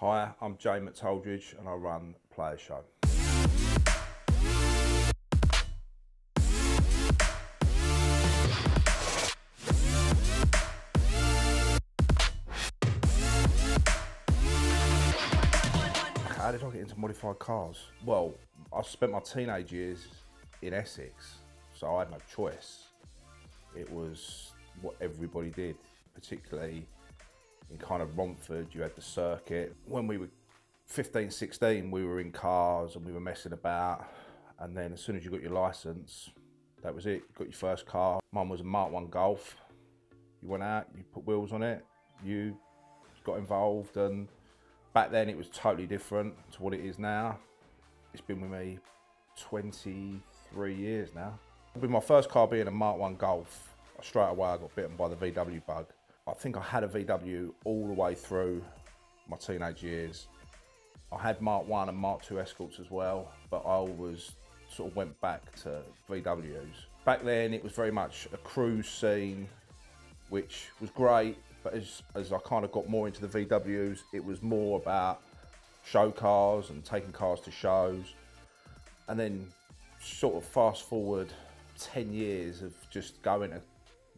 Hi, I'm James McToldridge and I run Player Show. How did I get into modified cars? Well, I spent my teenage years in Essex, so I had no choice. It was what everybody did, particularly in kind of Romford. You had the circuit. When we were 15, 16, we were in cars and we were messing about. And then as soon as you got your license, that was it. You got your first car. Mine was a Mark 1 Golf. You went out, you put wheels on it, you got involved, and back then it was totally different to what it is now. It's been with me 23 years now. With my first car being a Mark 1 Golf, straight away I got bitten by the VW bug. I think I had a VW all the way through my teenage years. I had Mark 1 and Mark 2 Escorts as well, but I always sort of went back to VWs. Back then it was very much a cruise scene, which was great, but as I kind of got more into the VWs, it was more about show cars and taking cars to shows. And then sort of fast forward 10 years of just going to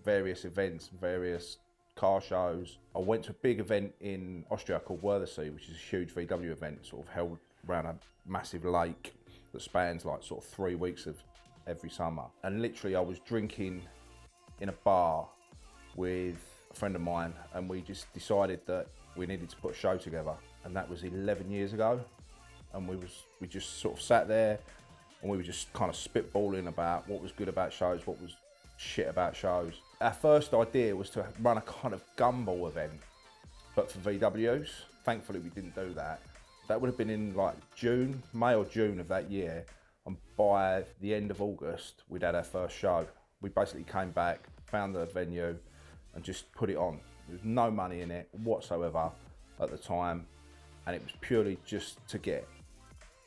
various events, various car shows. I went to a big event in Austria called Wörthersee, which is a huge VW event, sort of held around a massive lake that spans like sort of 3 weeks of every summer. And literally I was drinking in a bar with a friend of mine, and we just decided that we needed to put a show together. And that was 11 years ago. And we just sort of sat there and we were just kind of spitballing about what was good about shows, what was shit about shows. Our first idea was to run a kind of gumball event, but for VWs. Thankfully we didn't do that. That would have been in like May or June of that year, and by the end of August we'd had our first show. We basically came back, found the venue and just put it on. There was no money in it whatsoever at the time, and it was purely just to get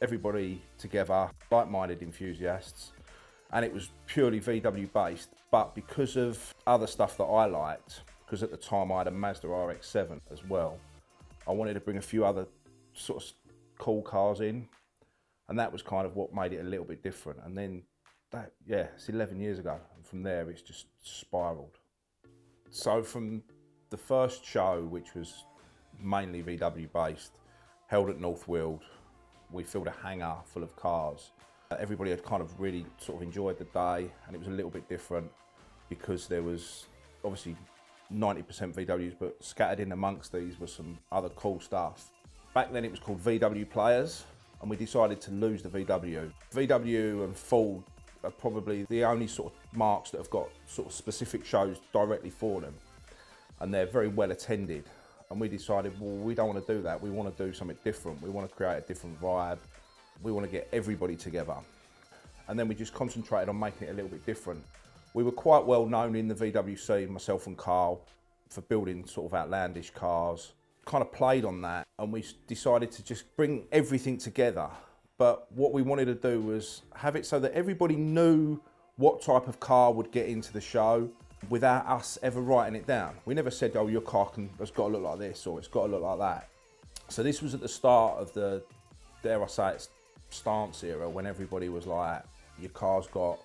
everybody together, like-minded enthusiasts, and it was purely VW based. But because of other stuff that I liked, because at the time I had a Mazda RX-7 as well, I wanted to bring a few other sort of cool cars in, and that was kind of what made it a little bit different. And then that, yeah, it's 11 years ago, and from there it's just spiraled. So from the first show, which was mainly VW based, held at North Weald, we filled a hangar full of cars. Everybody had kind of really sort of enjoyed the day, and it was a little bit different because there was obviously 90% VWs, but scattered in amongst these was some other cool stuff. Back then it was called VW Players, and we decided to lose the VW. VW and Ford are probably the only sort of marques that have got sort of specific shows directly for them, and they're very well attended. And we decided, well, we don't want to do that. We want to do something different. We want to create a different vibe. We want to get everybody together. And then we just concentrated on making it a little bit different. We were quite well known in the VW scene, myself and Carl, for building sort of outlandish cars. Kind of played on that, and we decided to just bring everything together. But what we wanted to do was have it so that everybody knew what type of car would get into the show without us ever writing it down. We never said, oh, your car has got to look like this, or it's got to look like that. So this was at the start of the, dare I say it, stance era, when everybody was like, your car's got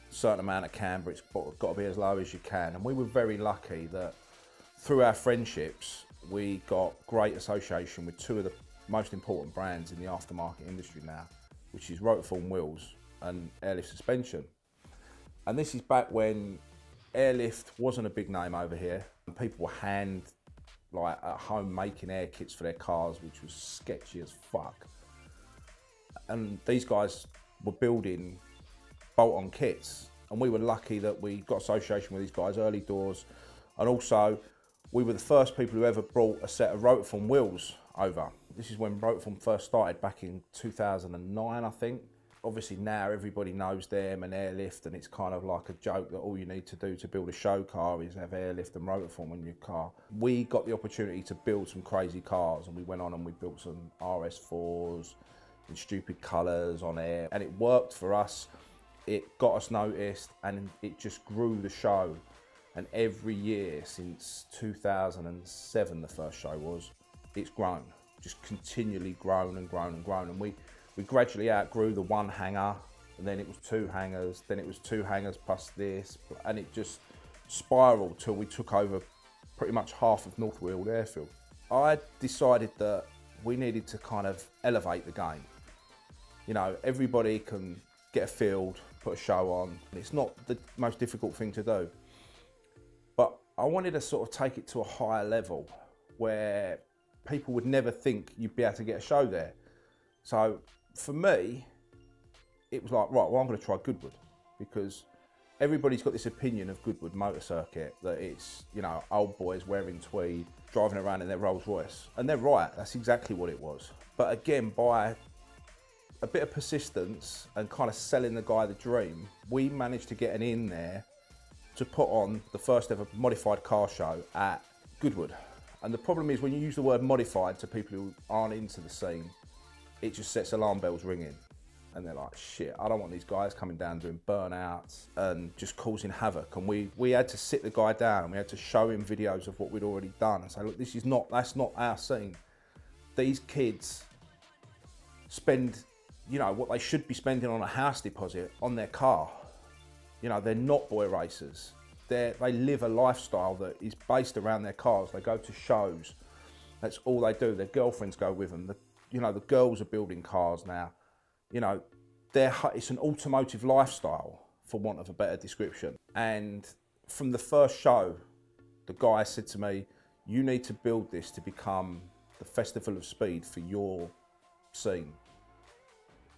a certain amount of camber, it's got to be as low as you can. And we were very lucky that through our friendships, we got great association with two of the most important brands in the aftermarket industry now, which is Rotorform wheels and airlift suspension. And this is back when airlift wasn't a big name over here, and people were like at home making air kits for their cars, which was sketchy as fuck. And these guys were building bolt-on kits, and we were lucky that we got association with these guys early doors. And also we were the first people who ever brought a set of Rotorform wheels over. This is when Rotorform first started back in 2009, I think. Obviously now everybody knows them and airlift, and it's kind of like a joke that all you need to do to build a show car is have airlift and Rotorform in your car. We got the opportunity to build some crazy cars, and we went on and we built some RS4s in stupid colours on air, and it worked for us. It got us noticed, and it just grew the show. And every year since 2007, the first show was, it's grown. just continually grown and grown and grown. And we gradually outgrew the one hangar, and then it was 2 hangars, then it was 2 hangars plus this, and it just spiraled till we took over pretty much half of North Weald Airfield. I decided that we needed to kind of elevate the game. You know, everybody can get a field, put a show on. It's not the most difficult thing to do. But I wanted to sort of take it to a higher level where people would never think you'd be able to get a show there. So for me, it was like, right, well, I'm going to try Goodwood, because everybody's got this opinion of Goodwood Motor Circuit that it's, you know, old boys wearing tweed, driving around in their Rolls Royce. And they're right, that's exactly what it was. But again, by a bit of persistence and kind of selling the guy the dream, we managed to get an in there to put on the first ever modified car show at Goodwood. And the problem is, when you use the word modified to people who aren't into the scene, it just sets alarm bells ringing. And they're like, shit, I don't want these guys coming down doing burnouts and just causing havoc. And we had to sit the guy down, and we had to show him videos of what we'd already done and say, look, that's not our scene. These kids spend, you know, what they should be spending on a house deposit on their car. You know, they're not boy racers. They live a lifestyle that is based around their cars. They go to shows. That's all they do. Their girlfriends go with them. You know, the girls are building cars now. You know, it's an automotive lifestyle, for want of a better description. And from the first show, the guy said to me, you need to build this to become the festival of speed for your scene.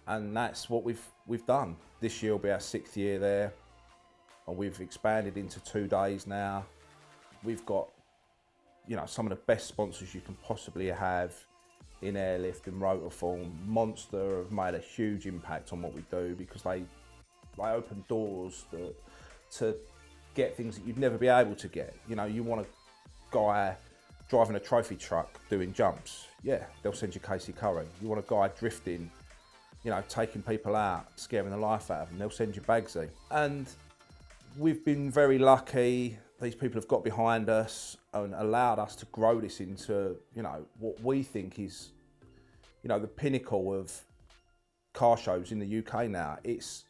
And that's what we've done. This year will be our 6th year there, and we've expanded into 2 days now. We've got, you know, some of the best sponsors you can possibly have in airlift and rotor form. Monster have made a huge impact on what we do, because they open doors to get things that you'd never be able to get. You know, you want a guy driving a trophy truck doing jumps, yeah, they'll send you Casey Curry. You want a guy drifting, you know, taking people out, scaring the life out of them, they'll send you Bagsy. And we've been very lucky. These people have got behind us and allowed us to grow this into, you know, what we think is, you know, the pinnacle of car shows in the UK now. It's,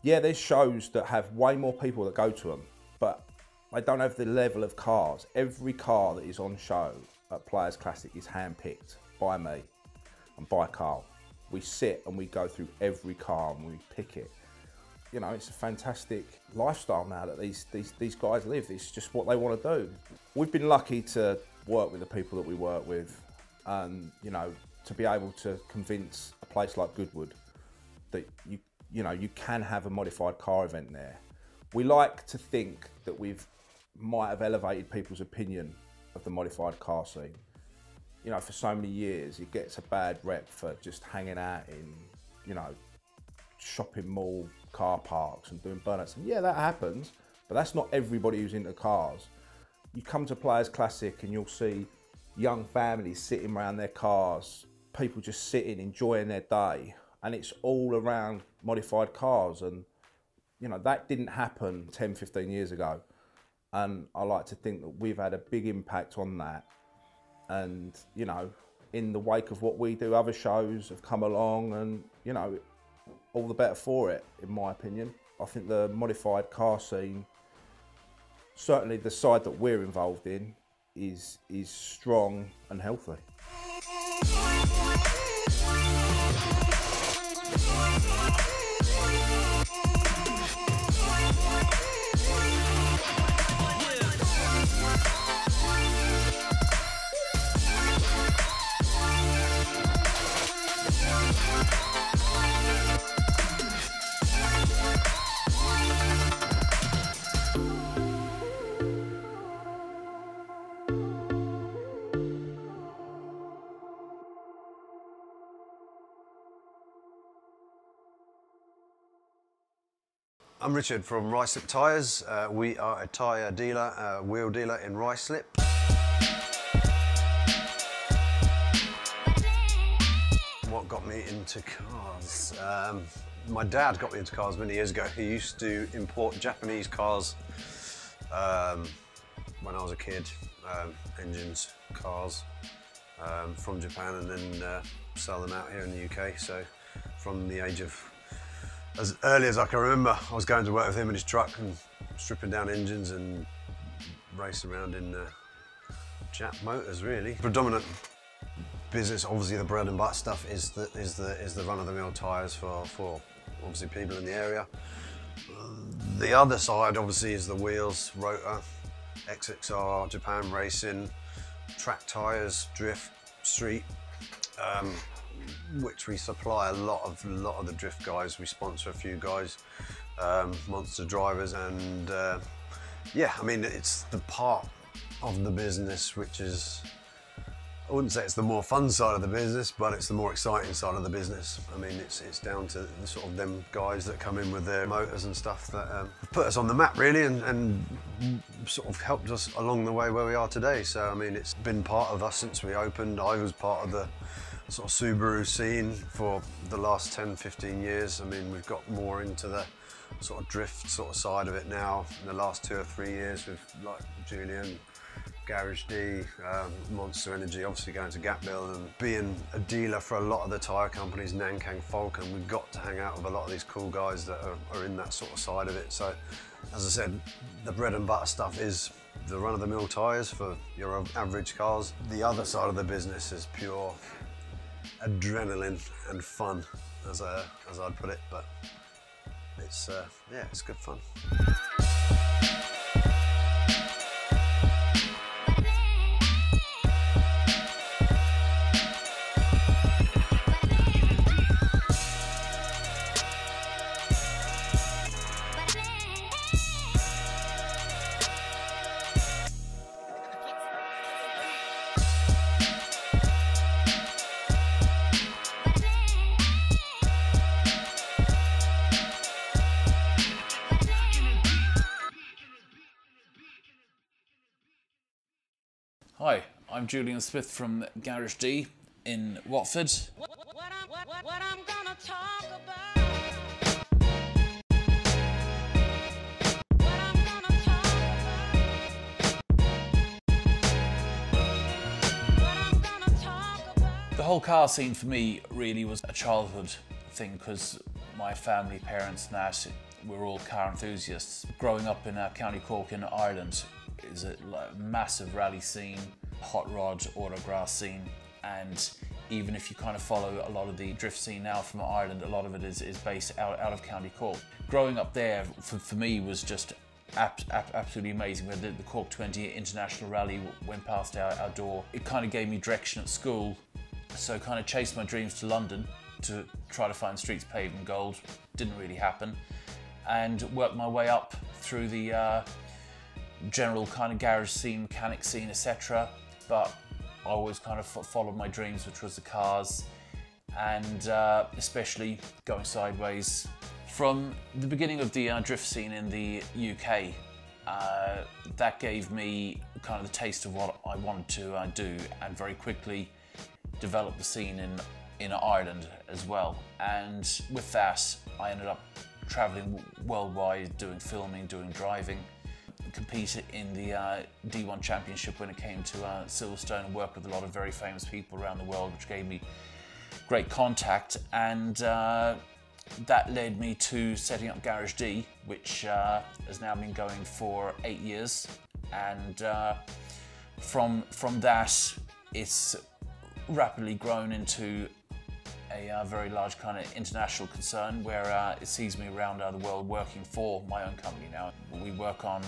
yeah, there's shows that have way more people that go to them, but they don't have the level of cars. Every car that is on show at Players Classic is handpicked by me and by Carl. We sit and we go through every car and we pick it. You know, it's a fantastic lifestyle now that these guys live. It's just what they want to do. We've been lucky to work with the people that we work with, and, you know, to be able to convince a place like Goodwood that you know, you can have a modified car event there. We like to think that might have elevated people's opinion of the modified car scene. You know, for so many years, it gets a bad rep for just hanging out in, you know, shopping mall car parks and doing burnouts. And yeah, that happens, but that's not everybody who's into cars. You come to Players Classic and you'll see young families sitting around their cars, people just sitting, enjoying their day, and it's all around modified cars. And, you know, that didn't happen 10, 15 years ago. And I like to think that we've had a big impact on that. And, you know, in the wake of what we do, other shows have come along, and, you know, all the better for it, in my opinion. I think the modified car scene, certainly the side that we're involved in, is strong and healthy. I'm Richard from Ruislip Tyres. We are a tyre dealer, wheel dealer in Ruislip. What got me into cars? My dad got me into cars many years ago. He used to import Japanese cars when I was a kid, engines, cars. from Japan and then sell them out here in the UK. So from the age of, as early as I can remember, I was going to work with him in his truck and stripping down engines and racing around in Jap motors, really. Predominant business, obviously the bread and butter stuff is the run-of-the-mill tyres for obviously people in the area. The other side obviously is the wheels, rotor, XXR, Japan racing, track tyres, drift, street, which we supply a lot of the drift guys. We sponsor a few guys, monster drivers, and yeah, I mean, it's the part of the business which is, I wouldn't say it's the more fun side of the business, but it's the more exciting side of the business. I mean, it's down to the sort of them guys that come in with their motors and stuff that have put us on the map, really, and sort of helped us along the way where we are today. So, I mean, it's been part of us since we opened. I was part of the sort of Subaru scene for the last 10, 15 years. I mean, we've got more into the sort of drift sort of side of it now in the last 2 or 3 years with like Julian, Garage D, Monster Energy, obviously going to Gapville, and being a dealer for a lot of the tyre companies, Nankang, Falcon, we've got to hang out with a lot of these cool guys that are in that sort of side of it. So, as I said, the bread and butter stuff is the run-of-the-mill tyres for your average cars. The other side of the business is pure adrenaline and fun, as I'd put it, but it's, yeah, it's good fun. Hi, I'm Julian Smith from Garage D in Watford. What I'm gonna talk about. What I'm gonna talk about. What I'm gonna talk about. The whole car scene for me really was a childhood thing because my family, parents and that, we're all car enthusiasts. Growing up in County Cork in Ireland is a massive rally scene, hot rod, autograss scene, and even if you kind of follow a lot of the drift scene now from Ireland, a lot of it is based out of County Cork. Growing up there for me was just absolutely amazing. When the Cork 20 International Rally went past our door, it kind of gave me direction at school, so I kind of chased my dreams to London to try to find streets paved in gold. Didn't really happen, and worked my way up through the general kind of garage scene, mechanic scene, etc. But I always kind of followed my dreams, which was the cars, and especially going sideways. From the beginning of the drift scene in the UK, that gave me kind of the taste of what I wanted to do, and very quickly develop the scene in Ireland as well. And with that, I ended up traveling worldwide, doing filming, doing driving, competed in the D1 Championship when it came to Silverstone, and worked with a lot of very famous people around the world, which gave me great contact, and that led me to setting up Garage D, which has now been going for 8 years, and from that it's rapidly grown into a very large kind of international concern, where it sees me around the world working for my own company now. We work on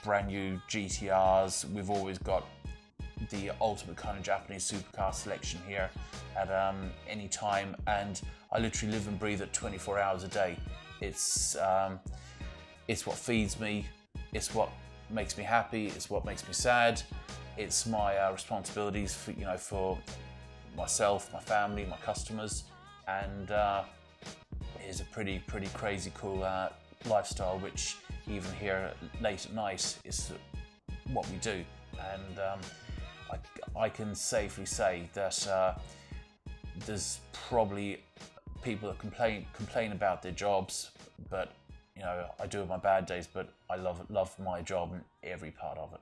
brand new GTRs. We've always got the ultimate kind of Japanese supercar selection here at any time, and I literally live and breathe it 24 hours a day. It's what feeds me, it's what makes me happy, it's what makes me sad. It's my responsibilities for, you know, for myself, my family, my customers, and it is a pretty crazy cool lifestyle, which even here late at night is what we do. And I can safely say that there's probably people that complain about their jobs, but you know, I do have my bad days, but I love my job and every part of it.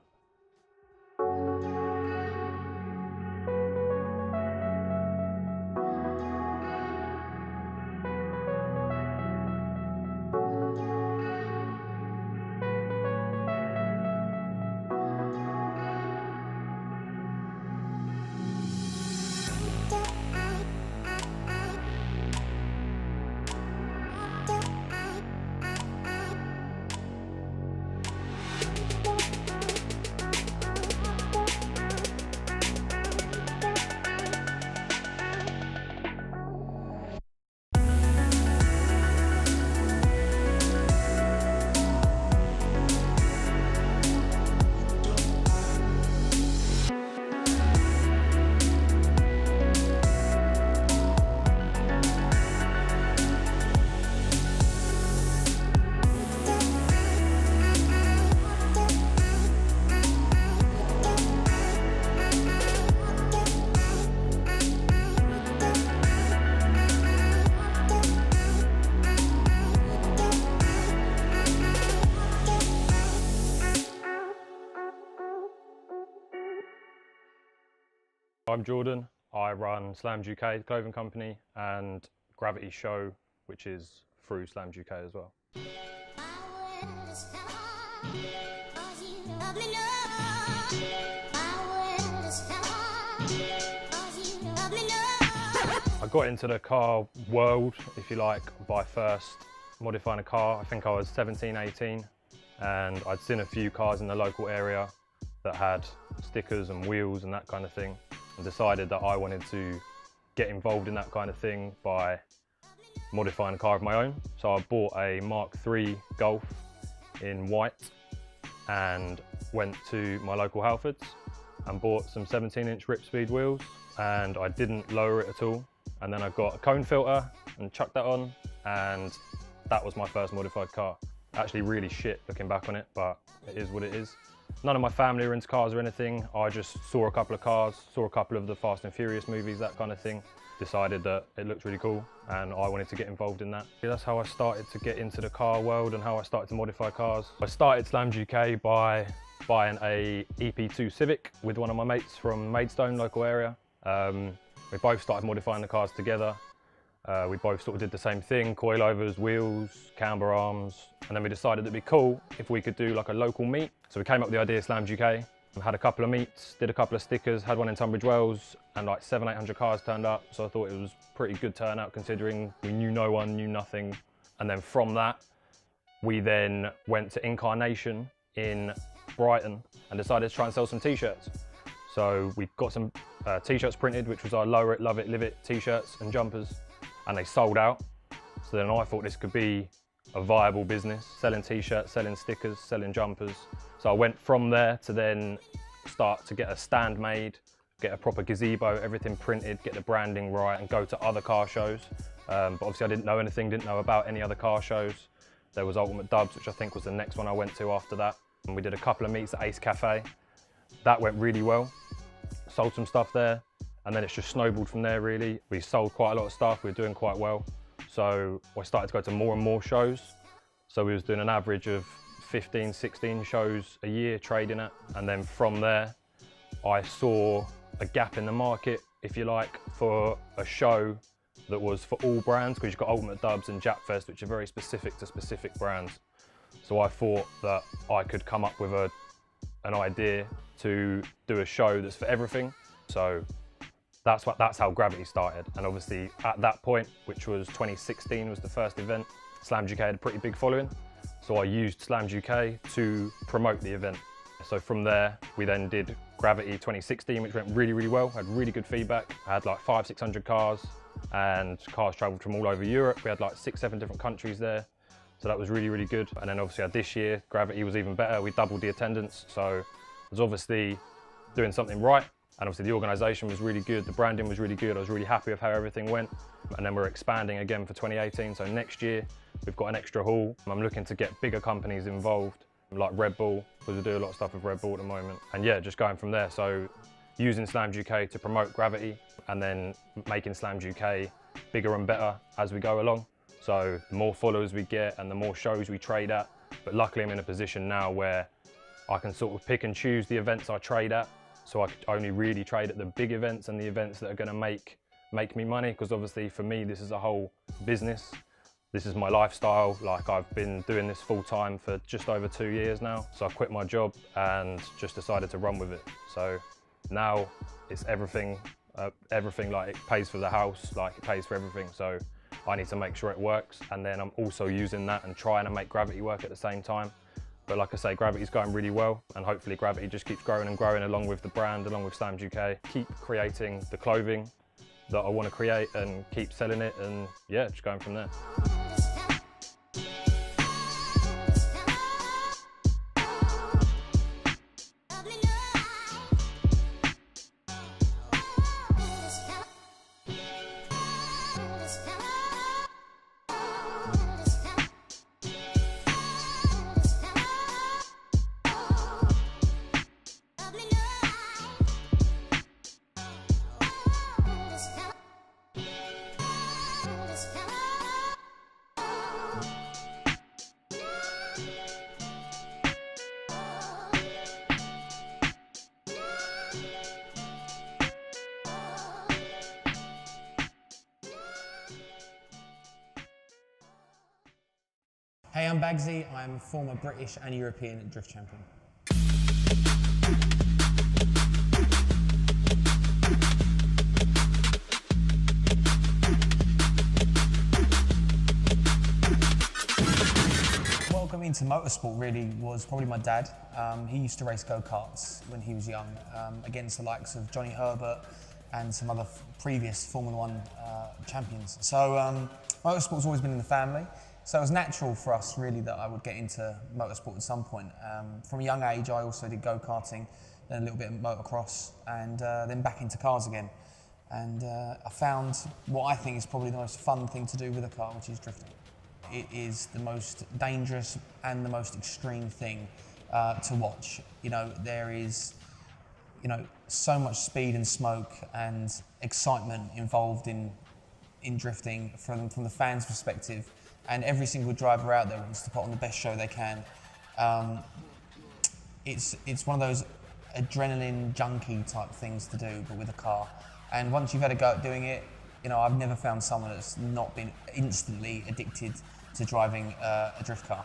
I'm Jordan. I run Slams UK, the clothing company, and Gravity Show, which is through Slams UK as well. I got into the car world, if you like, by first modifying a car. I think I was 17, 18, and I'd seen a few cars in the local area that had stickers and wheels and that kind of thing, and decided that I wanted to get involved in that kind of thing by modifying a car of my own. So I bought a Mark III Golf in white and went to my local Halfords and bought some 17-inch Rip Speed wheels, and I didn't lower it at all. And then I got a cone filter and chucked that on, and that was my first modified car. Actually really shit looking back on it, but it is what it is. None of my family are into cars or anything. I just saw a couple of cars, saw a couple of the Fast and Furious movies, that kind of thing. Decided that it looked really cool and I wanted to get involved in that. That's how I started to get into the car world and how I started to modify cars. I started Slams UK by buying a EP2 Civic with one of my mates from Maidstone, local area. We both started modifying the cars together. We both sort of did the same thing, coilovers, wheels, camber arms, and then we decided it'd be cool if we could do like a local meet. So we came up with the idea of Slams UK, had a couple of meets, did a couple of stickers, had one in Tunbridge Wells, and like 700-800 cars turned up. So I thought it was pretty good turnout considering we knew no one, knew nothing. And then from that, we then went to Incarnation in Brighton and decided to try and sell some t-shirts. So we got some t-shirts printed, which was our Lower It, Love It, Live It t-shirts and jumpers, and they sold out. So then I thought this could be a viable business, selling t-shirts, selling stickers, selling jumpers. So I went from there to then start to get a stand made, get a proper gazebo, everything printed, get the branding right, and go to other car shows. But obviously I didn't know anything, didn't know about any other car shows. There was Ultimate Dubs, which I think was the next one I went to after that. And we did a couple of meets at Ace Cafe. That went really well. Sold some stuff there, and then it's just snowballed from there really. We sold quite a lot of stuff, we were doing quite well. So I started to go to more and more shows. So we was doing an average of 15, 16 shows a year trading at. And then from there, I saw a gap in the market, if you like, for a show that was for all brands, because you've got Ultimate Dubs and Japfest, which are very specific to specific brands. So I thought that I could come up with an idea to do a show that's for everything. So that's how Gravity started. And obviously at that point, which was 2016 was the first event, Slams UK had a pretty big following. So I used Slams UK to promote the event. So from there, we then did Gravity 2016, which went really, really well. Had really good feedback. I had like 500-600 cars, and cars traveled from all over Europe. We had like 6-7 different countries there. So that was really, really good. And then obviously this year, Gravity was even better. We doubled the attendance. So it was obviously doing something right. And obviously the organisation was really good. The branding was really good. I was really happy with how everything went. And then we're expanding again for 2018. So next year, we've got an extra hall. I'm looking to get bigger companies involved, like Red Bull, because we do a lot of stuff with Red Bull at the moment. And yeah, just going from there. So using Slams UK to promote Gravity, and then making Slams UK bigger and better as we go along. So the more followers we get and the more shows we trade at. But luckily I'm in a position now where I can sort of pick and choose the events I trade at. So I only really trade at the big events and the events that are going to make me money, because obviously for me this is a whole business. This is my lifestyle. Like, I've been doing this full time for just over 2 years now. So I quit my job and just decided to run with it. So now it's everything, like it pays for the house, like it pays for everything. So I need to make sure it works. And then I'm also using that and trying to make Gravity work at the same time. But like I say, Gravity's going really well, and hopefully Gravity just keeps growing and growing along with the brand, along with Slams UK. Keep creating the clothing that I want to create and keep selling it, and yeah, just going from there. Hey, I'm Bagsy. I'm a former British and European drift champion. Welcome into motorsport really was probably my dad. He used to race go-karts when he was young against the likes of Johnny Herbert and some other previous Formula One champions. So motorsport's always been in the family. So it was natural for us really that I would get into motorsport at some point. From a young age I also did go-karting, then a little bit of motocross and then back into cars again. And I found what I think is probably the most fun thing to do with a car, which is drifting. It is the most dangerous and the most extreme thing to watch. You know, there is, you know, so much speed and smoke and excitement involved in drifting from the fans' perspective, and every single driver out there wants to put on the best show they can. It's one of those adrenaline junkie type things to do, but with a car. And once you've had a go at doing it, you know, I've never found someone that's not been instantly addicted to driving a drift car.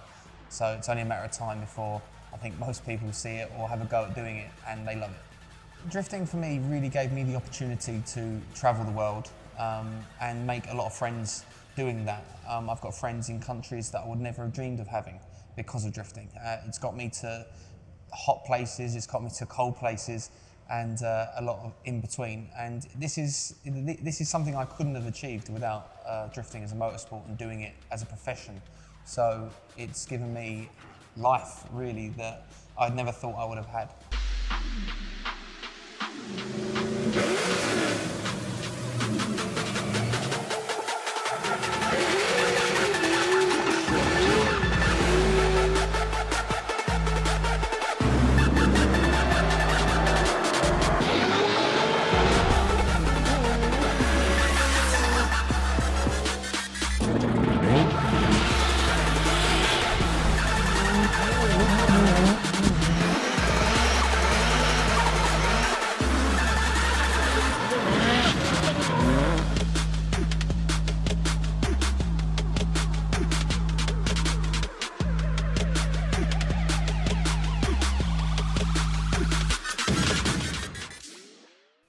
So it's only a matter of time before I think most people see it or have a go at doing it and they love it. Drifting for me really gave me the opportunity to travel the world and make a lot of friends doing that. I've got friends in countries that I would never have dreamed of having because of drifting. It's got me to hot places, it's got me to cold places, and a lot of in between. And this is something I couldn't have achieved without drifting as a motorsport and doing it as a profession. So it's given me life really that I'd never thought I would have had.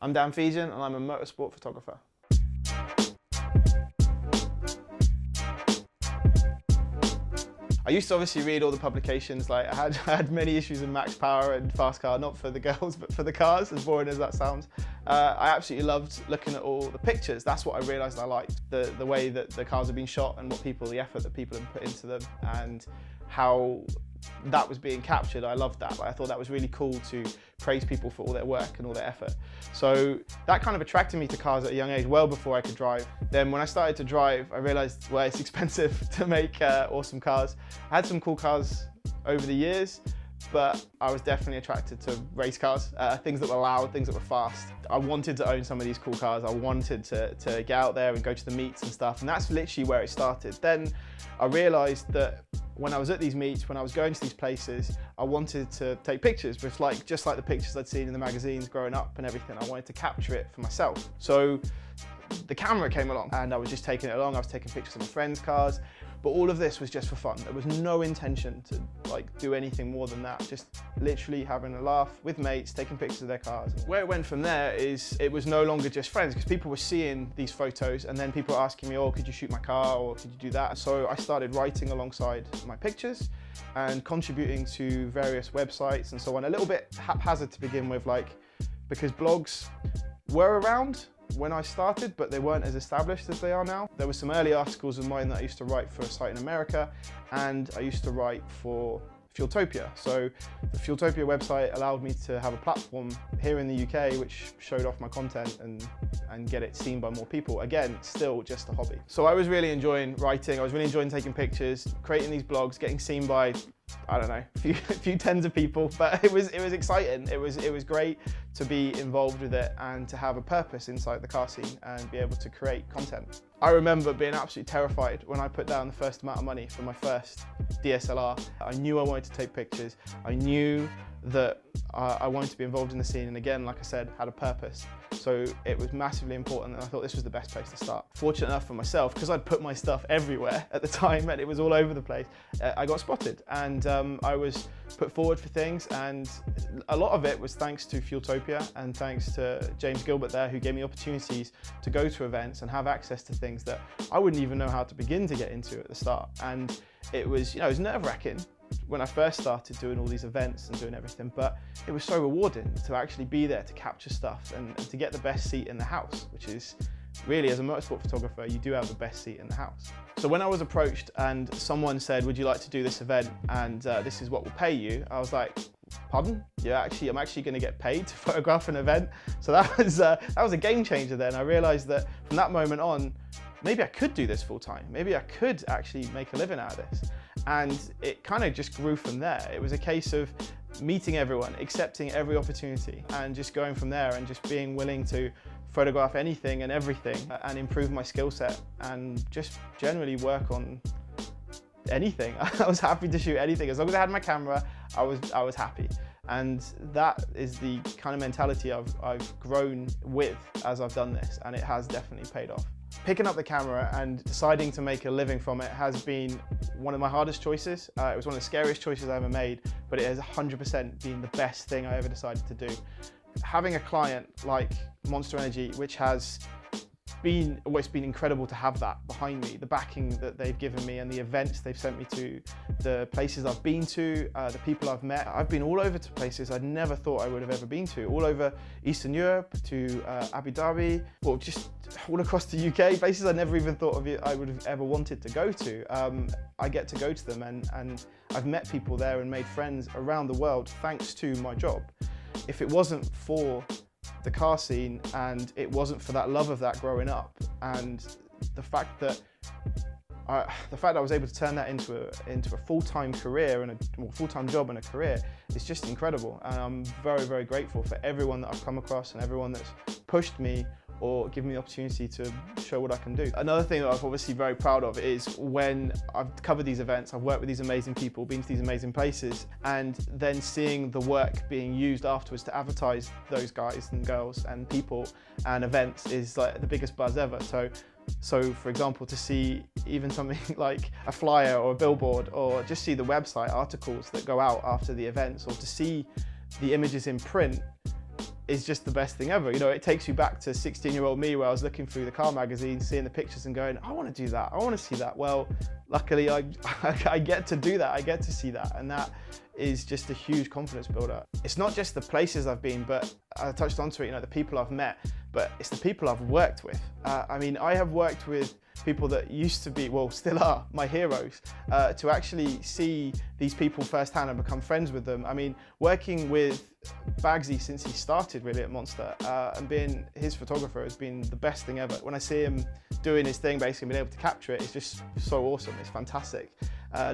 I'm Dan Fegent and I'm a motorsport photographer. I used to obviously read all the publications. Like I had many issues in Max Power and Fast Car, not for the girls but for the cars, as boring as that sounds. I absolutely loved looking at all the pictures. That's what I realised I liked, the way that the cars have been shot and the effort that people have put into them and how that was being captured. I loved that. Like, I thought that was really cool to praise people for all their work and all their effort. So that kind of attracted me to cars at a young age, well before I could drive. Then when I started to drive, I realised, well, it's expensive to make awesome cars. I had some cool cars over the years, but I was definitely attracted to race cars, things that were loud, things that were fast. I wanted to own some of these cool cars. I wanted to get out there and go to the meets and stuff, and that's literally where it started. Then I realised that when I was at these meets, when I was going to these places, I wanted to take pictures, just like the pictures I'd seen in the magazines growing up and everything. I wanted to capture it for myself. So the camera came along and I was just taking it along. I was taking pictures of my friends' cars, but all of this was just for fun. There was no intention to do anything more than that. Just literally having a laugh with mates, taking pictures of their cars. Where it went from there is it was no longer just friends, because people were seeing these photos and then people were asking me, oh, could you shoot my car or could you do that? So I started writing alongside my pictures and contributing to various websites and so on. A little bit haphazard to begin with, because blogs were around when I started, but they weren't as established as they are now. There were some early articles of mine that I used to write for a site in America, and I used to write for Fueltopia. So the Fueltopia website allowed me to have a platform here in the UK which showed off my content and get it seen by more people. Again, still just a hobby. So I was really enjoying writing, I was really enjoying taking pictures, creating these blogs, getting seen by, I don't know, a few tens of people, but it was exciting. It was great to be involved with it and to have a purpose inside the car scene and be able to create content. I remember being absolutely terrified when I put down the first amount of money for my first DSLR. I knew I wanted to take pictures. I knew that I wanted to be involved in the scene, and again, like I said, had a purpose. So it was massively important, and I thought this was the best place to start. Fortunate enough for myself, because I'd put my stuff everywhere at the time and it was all over the place, I got spotted, and I was put forward for things, and a lot of it was thanks to Fueltopia and thanks to James Gilbert there, who gave me opportunities to go to events and have access to things that I wouldn't even know how to begin to get into at the start. And it was, you know, it was nerve-wracking when I first started doing all these events and doing everything, but it was so rewarding to actually be there to capture stuff and to get the best seat in the house, which is really, as a motorsport photographer, you do have the best seat in the house. So when I was approached and someone said, would you like to do this event and this is what we'll pay you, I was like, pardon? Yeah, I'm actually going to get paid to photograph an event. So that was a game changer then. I realized that from that moment on, maybe I could do this full time. Maybe I could actually make a living out of this. And it kind of just grew from there. It was a case of meeting everyone, accepting every opportunity, and just going from there and just being willing to photograph anything and everything and improve my skill set and just generally work on anything. I was happy to shoot anything. As long as I had my camera, I was happy. And that is the kind of mentality I've grown with as I've done this, and it has definitely paid off. Picking up the camera and deciding to make a living from it has been one of my hardest choices. It was one of the scariest choices I ever made, but it has 100% been the best thing I ever decided to do. Having a client like Monster Energy, which has always been incredible to have that behind me, the backing that they've given me and the events they've sent me to, the places I've been to, the people I've met. I've been all over to places I'd never thought I would have ever been to, all over Eastern Europe to Abu Dhabi, or just all across the UK, places I never even thought I would have ever wanted to go to. I get to go to them, and I've met people there and made friends around the world thanks to my job. If it wasn't for the car scene and it wasn't for that love of that growing up, and the fact that I was able to turn that into a full-time career and a full-time job and a career, it's just incredible. And I'm very, very grateful for everyone that I've come across and everyone that's pushed me or given me the opportunity to show what I can do. Another thing that I'm obviously very proud of is when I've covered these events, I've worked with these amazing people, been to these amazing places, and then seeing the work being used afterwards to advertise those guys and girls and people and events is like the biggest buzz ever. So for example, to see even something like a flyer or a billboard, or just see the website articles that go out after the events, or to see the images in print, is just the best thing ever. You know, it takes you back to 16-year-old me, where I was looking through the car magazine, seeing the pictures and going, I want to do that, I want to see that. Well, luckily I get to do that, I get to see that, and that is just a huge confidence builder. It's not just the places I've been, but I touched onto it, you know, the people I've met, but it's the people I've worked with. I mean, I have worked with people that used to be, well, still are, my heroes, to actually see these people firsthand and become friends with them. I mean, working with Bagsy since he started really at Monster, and being his photographer has been the best thing ever. When I see him doing his thing, basically being able to capture it, it's just so awesome, it's fantastic.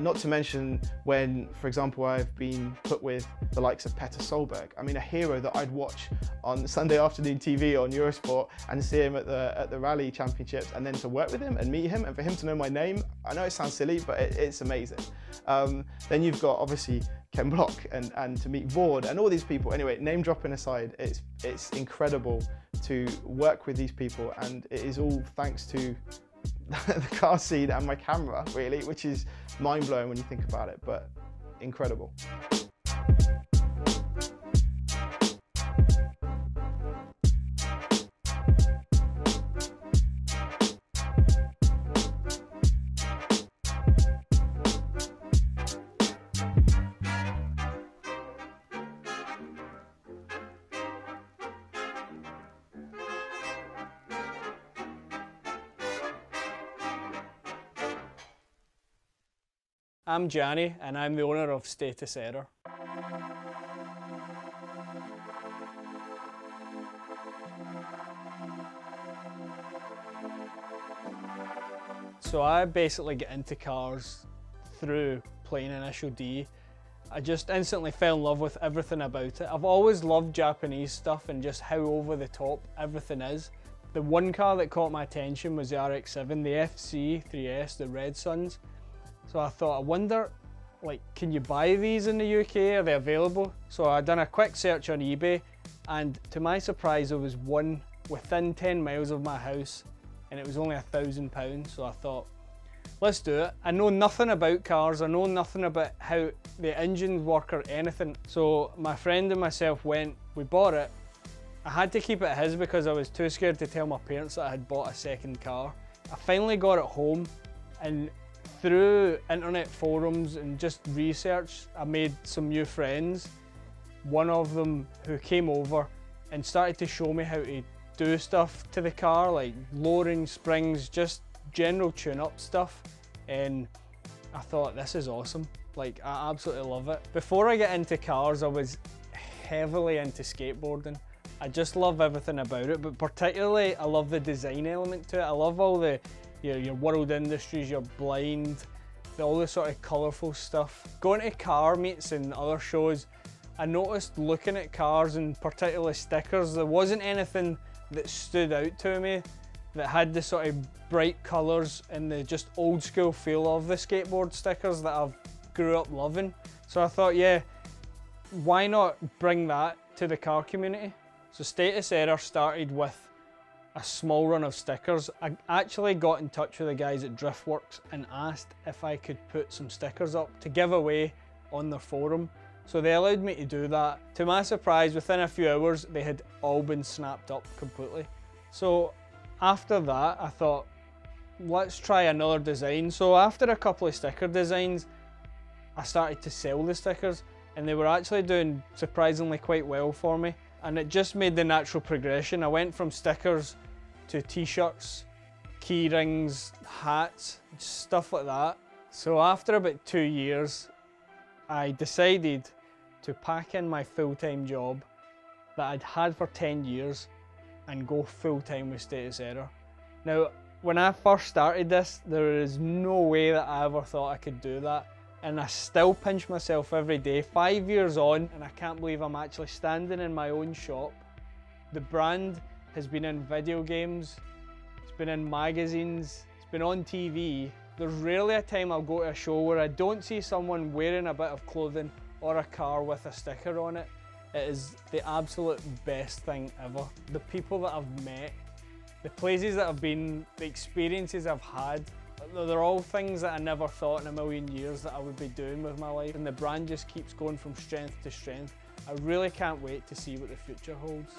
Not to mention when, for example, I've been put with the likes of Petter Solberg. I mean, a hero that I'd watch on Sunday afternoon TV on Eurosport and see him at the rally championships, and then to work with him and meet him and for him to know my name. I know it sounds silly, but it's amazing. Then you've got obviously Ken Block and to meet Vaughn and all these people. Anyway, name dropping aside, it's incredible to work with these people, and it is all thanks to the car scene and my camera, really, which is mind-blowing when you think about it, but incredible. I'm Gianni, and I'm the owner of Status Error. So I basically get into cars through playing Initial D. I just instantly fell in love with everything about it. I've always loved Japanese stuff and just how over the top everything is. The one car that caught my attention was the RX-7, the FC3S, the Red Suns. So I thought, I wonder like, can you buy these in the UK? Are they available? So I done a quick search on eBay, and to my surprise there was one within 10 miles of my house, and it was only £1,000. So I thought, let's do it. I know nothing about cars, I know nothing about how the engines work or anything. So my friend and myself went, we bought it. I had to keep it his because I was too scared to tell my parents that I had bought a second car. I finally got it home, and through internet forums and just research, I made some new friends. One of them who came over and started to show me how to do stuff to the car, like lowering springs, just general tune-up stuff. And I thought, this is awesome. Like, I absolutely love it. Before I get into cars, I was heavily into skateboarding. I just love everything about it, but particularly I love the design element to it. I love all the your World Industries, your Blind, all the sort of colourful stuff. Going to car meets and other shows, I noticed looking at cars and particularly stickers, there wasn't anything that stood out to me that had the sort of bright colours and the just old school feel of the skateboard stickers that I've grew up loving. So I thought, yeah, why not bring that to the car community? So Status Error started with a small run of stickers. I actually got in touch with the guys at Driftworks and asked if I could put some stickers up to give away on their forum. So they allowed me to do that. To my surprise, within a few hours, they had all been snapped up completely. So after that, I thought, let's try another design. So after a couple of sticker designs, I started to sell the stickers, and they were actually doing surprisingly quite well for me. And it just made the natural progression. I went from stickers to t-shirts, key rings, hats, stuff like that. So after about 2 years, I decided to pack in my full-time job that I'd had for 10 years and go full-time with Status Error. Now, when I first started this, there is no way that I ever thought I could do that. And I still pinch myself every day, 5 years on, and I can't believe I'm actually standing in my own shop. The brand has been in video games, it's been in magazines, it's been on TV. There's rarely a time I'll go to a show where I don't see someone wearing a bit of clothing or a car with a sticker on it. It is the absolute best thing ever. The people that I've met, the places that I've been, the experiences I've had, they're all things that I never thought in a million years that I would be doing with my life, and the brand just keeps going from strength to strength. I really can't wait to see what the future holds.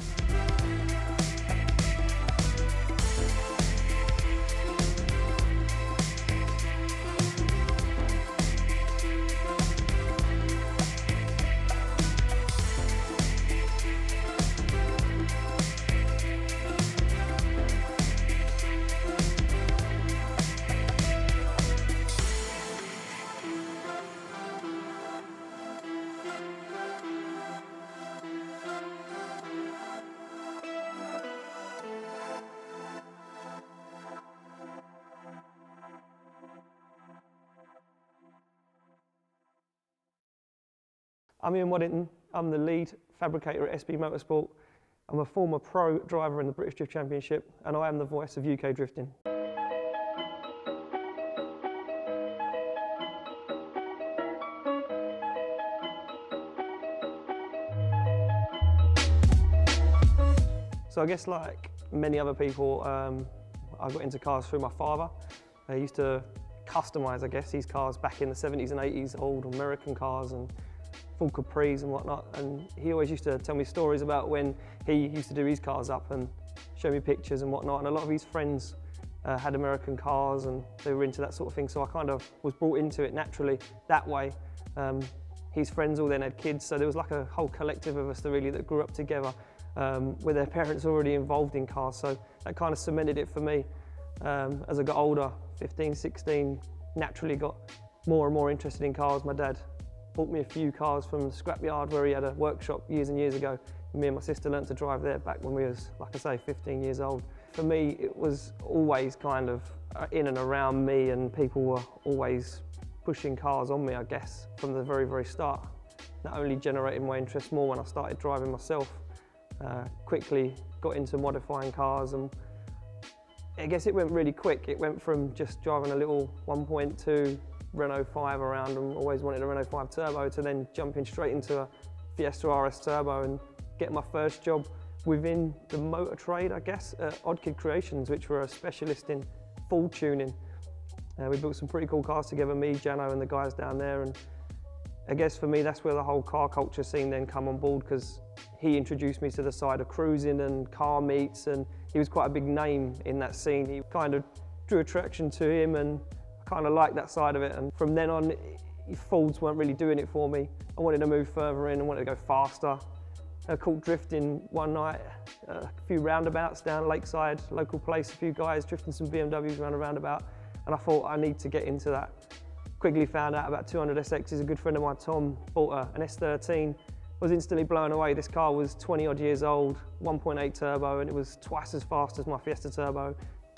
I'm Ian Waddington. I'm the lead fabricator at SB Motorsport. I'm a former pro driver in the British Drift Championship, and I am the voice of UK drifting. So I guess like many other people, I got into cars through my father. I used to customise, I guess, these cars back in the 70s and 80s, old American cars and full Capris and whatnot, and he always used to tell me stories about when he used to do his cars up and show me pictures and whatnot, and a lot of his friends had American cars and they were into that sort of thing, so I kind of was brought into it naturally that way. His friends all then had kids, so there was like a whole collective of us that grew up together with their parents already involved in cars, so that kind of cemented it for me. As I got older, 15, 16, naturally got more and more interested in cars. My dad bought me a few cars from the scrapyard where he had a workshop years and years ago. Me and my sister learnt to drive there back when we was, like I say, 15 years old. For me, it was always kind of in and around me, and people were always pushing cars on me, I guess, from the very, very start. That only generated my interest more when I started driving myself. Quickly got into modifying cars, and I guess it went really quick. It went from just driving a little 1.2 Renault 5 around and always wanted a Renault 5 Turbo, to then jumping straight into a Fiesta RS Turbo and get my first job within the motor trade, I guess, at Odd Kid Creations, which were a specialist in full tuning. We built some pretty cool cars together, me, Jano and the guys down there, and I guess for me that's where the whole car culture scene then come on board, because he introduced me to the side of cruising and car meets, and he was quite a big name in that scene. He kind of drew attraction to him, and I kind of liked that side of it, and from then on Fords weren't really doing it for me. I wanted to move further in, I wanted to go faster. I caught drifting one night, a few roundabouts down Lakeside, local place, a few guys drifting some BMWs around a roundabout, and I thought I need to get into that. Quickly found out about 200 SXs. A good friend of mine, Tom, bought an S13. Was instantly blown away. This car was 20 odd years old, 1.8 turbo, and it was twice as fast as my Fiesta Turbo.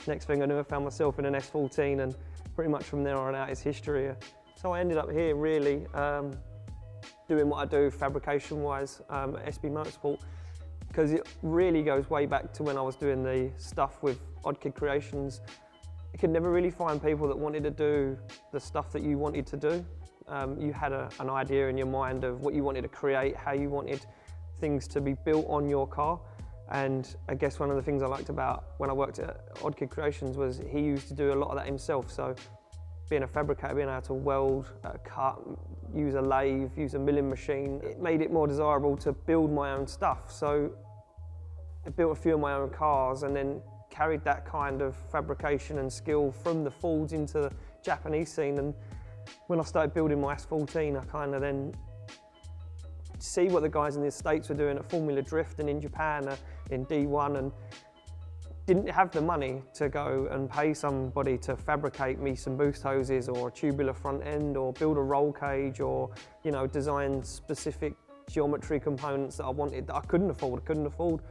Next thing I knew, I found myself in an S14, and pretty much from there on out is history. So I ended up here really doing what I do fabrication-wise at SB Motorsport, because it really goes way back to when I was doing the stuff with Odd Kid Creations. You could never really find people that wanted to do the stuff that you wanted to do. You had an idea in your mind of what you wanted to create, how you wanted things to be built on your car. And I guess one of the things I liked about when I worked at Odd Kid Creations was he used to do a lot of that himself. So being a fabricator, being able to weld, cut, use a lathe, use a milling machine, it made it more desirable to build my own stuff. So I built a few of my own cars and then carried that kind of fabrication and skill from the Fords into the Japanese scene. And when I started building my S14, I kind of then see what the guys in the States were doing at Formula Drift and in Japan, in D1, and didn't have the money to go and pay somebody to fabricate me some boost hoses or a tubular front end or build a roll cage or, you know, design specific geometry components that I wanted that I couldn't afford.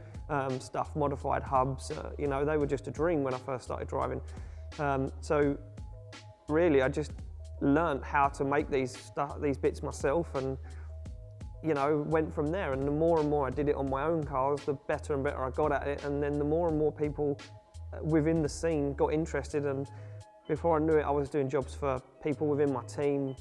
Stuff, modified hubs, you know, they were just a dream when I first started driving. So really I just learned how to make these bits myself, and you know, went from there. And the more and more I did it on my own cars, the better and better I got at it. And then the more and more people within the scene got interested. And before I knew it, I was doing jobs for people within my team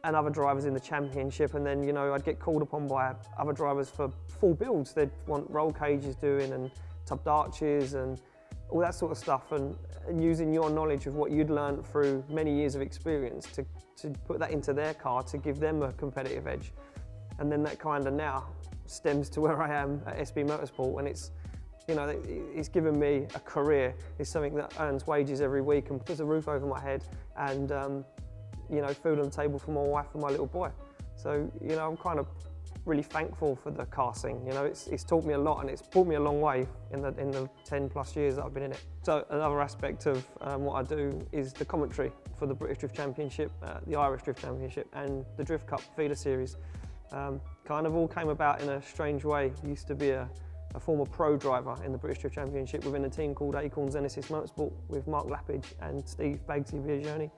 and other drivers in the championship. And then, you know, I'd get called upon by other drivers for full builds. They'd want roll cages doing and tub arches and all that sort of stuff. And using your knowledge of what you'd learned through many years of experience to put that into their car to give them a competitive edge. And then that kind of now stems to where I am at SB Motorsport, and it's, you know, it's given me a career. It's something that earns wages every week and puts a roof over my head and, you know, food on the table for my wife and my little boy. So, you know, I'm kind of really thankful for the car scene. You know, it's taught me a lot and it's brought me a long way in the 10 plus years that I've been in it. So another aspect of what I do is the commentary for the British Drift Championship, the Irish Drift Championship and the Drift Cup feeder series. Kind of all came about in a strange way. I used to be a former pro driver in the British Drift Championship within a team called Acorn Zenises Motorsport with Mark Lappage and Steve Bagsy Biagioni.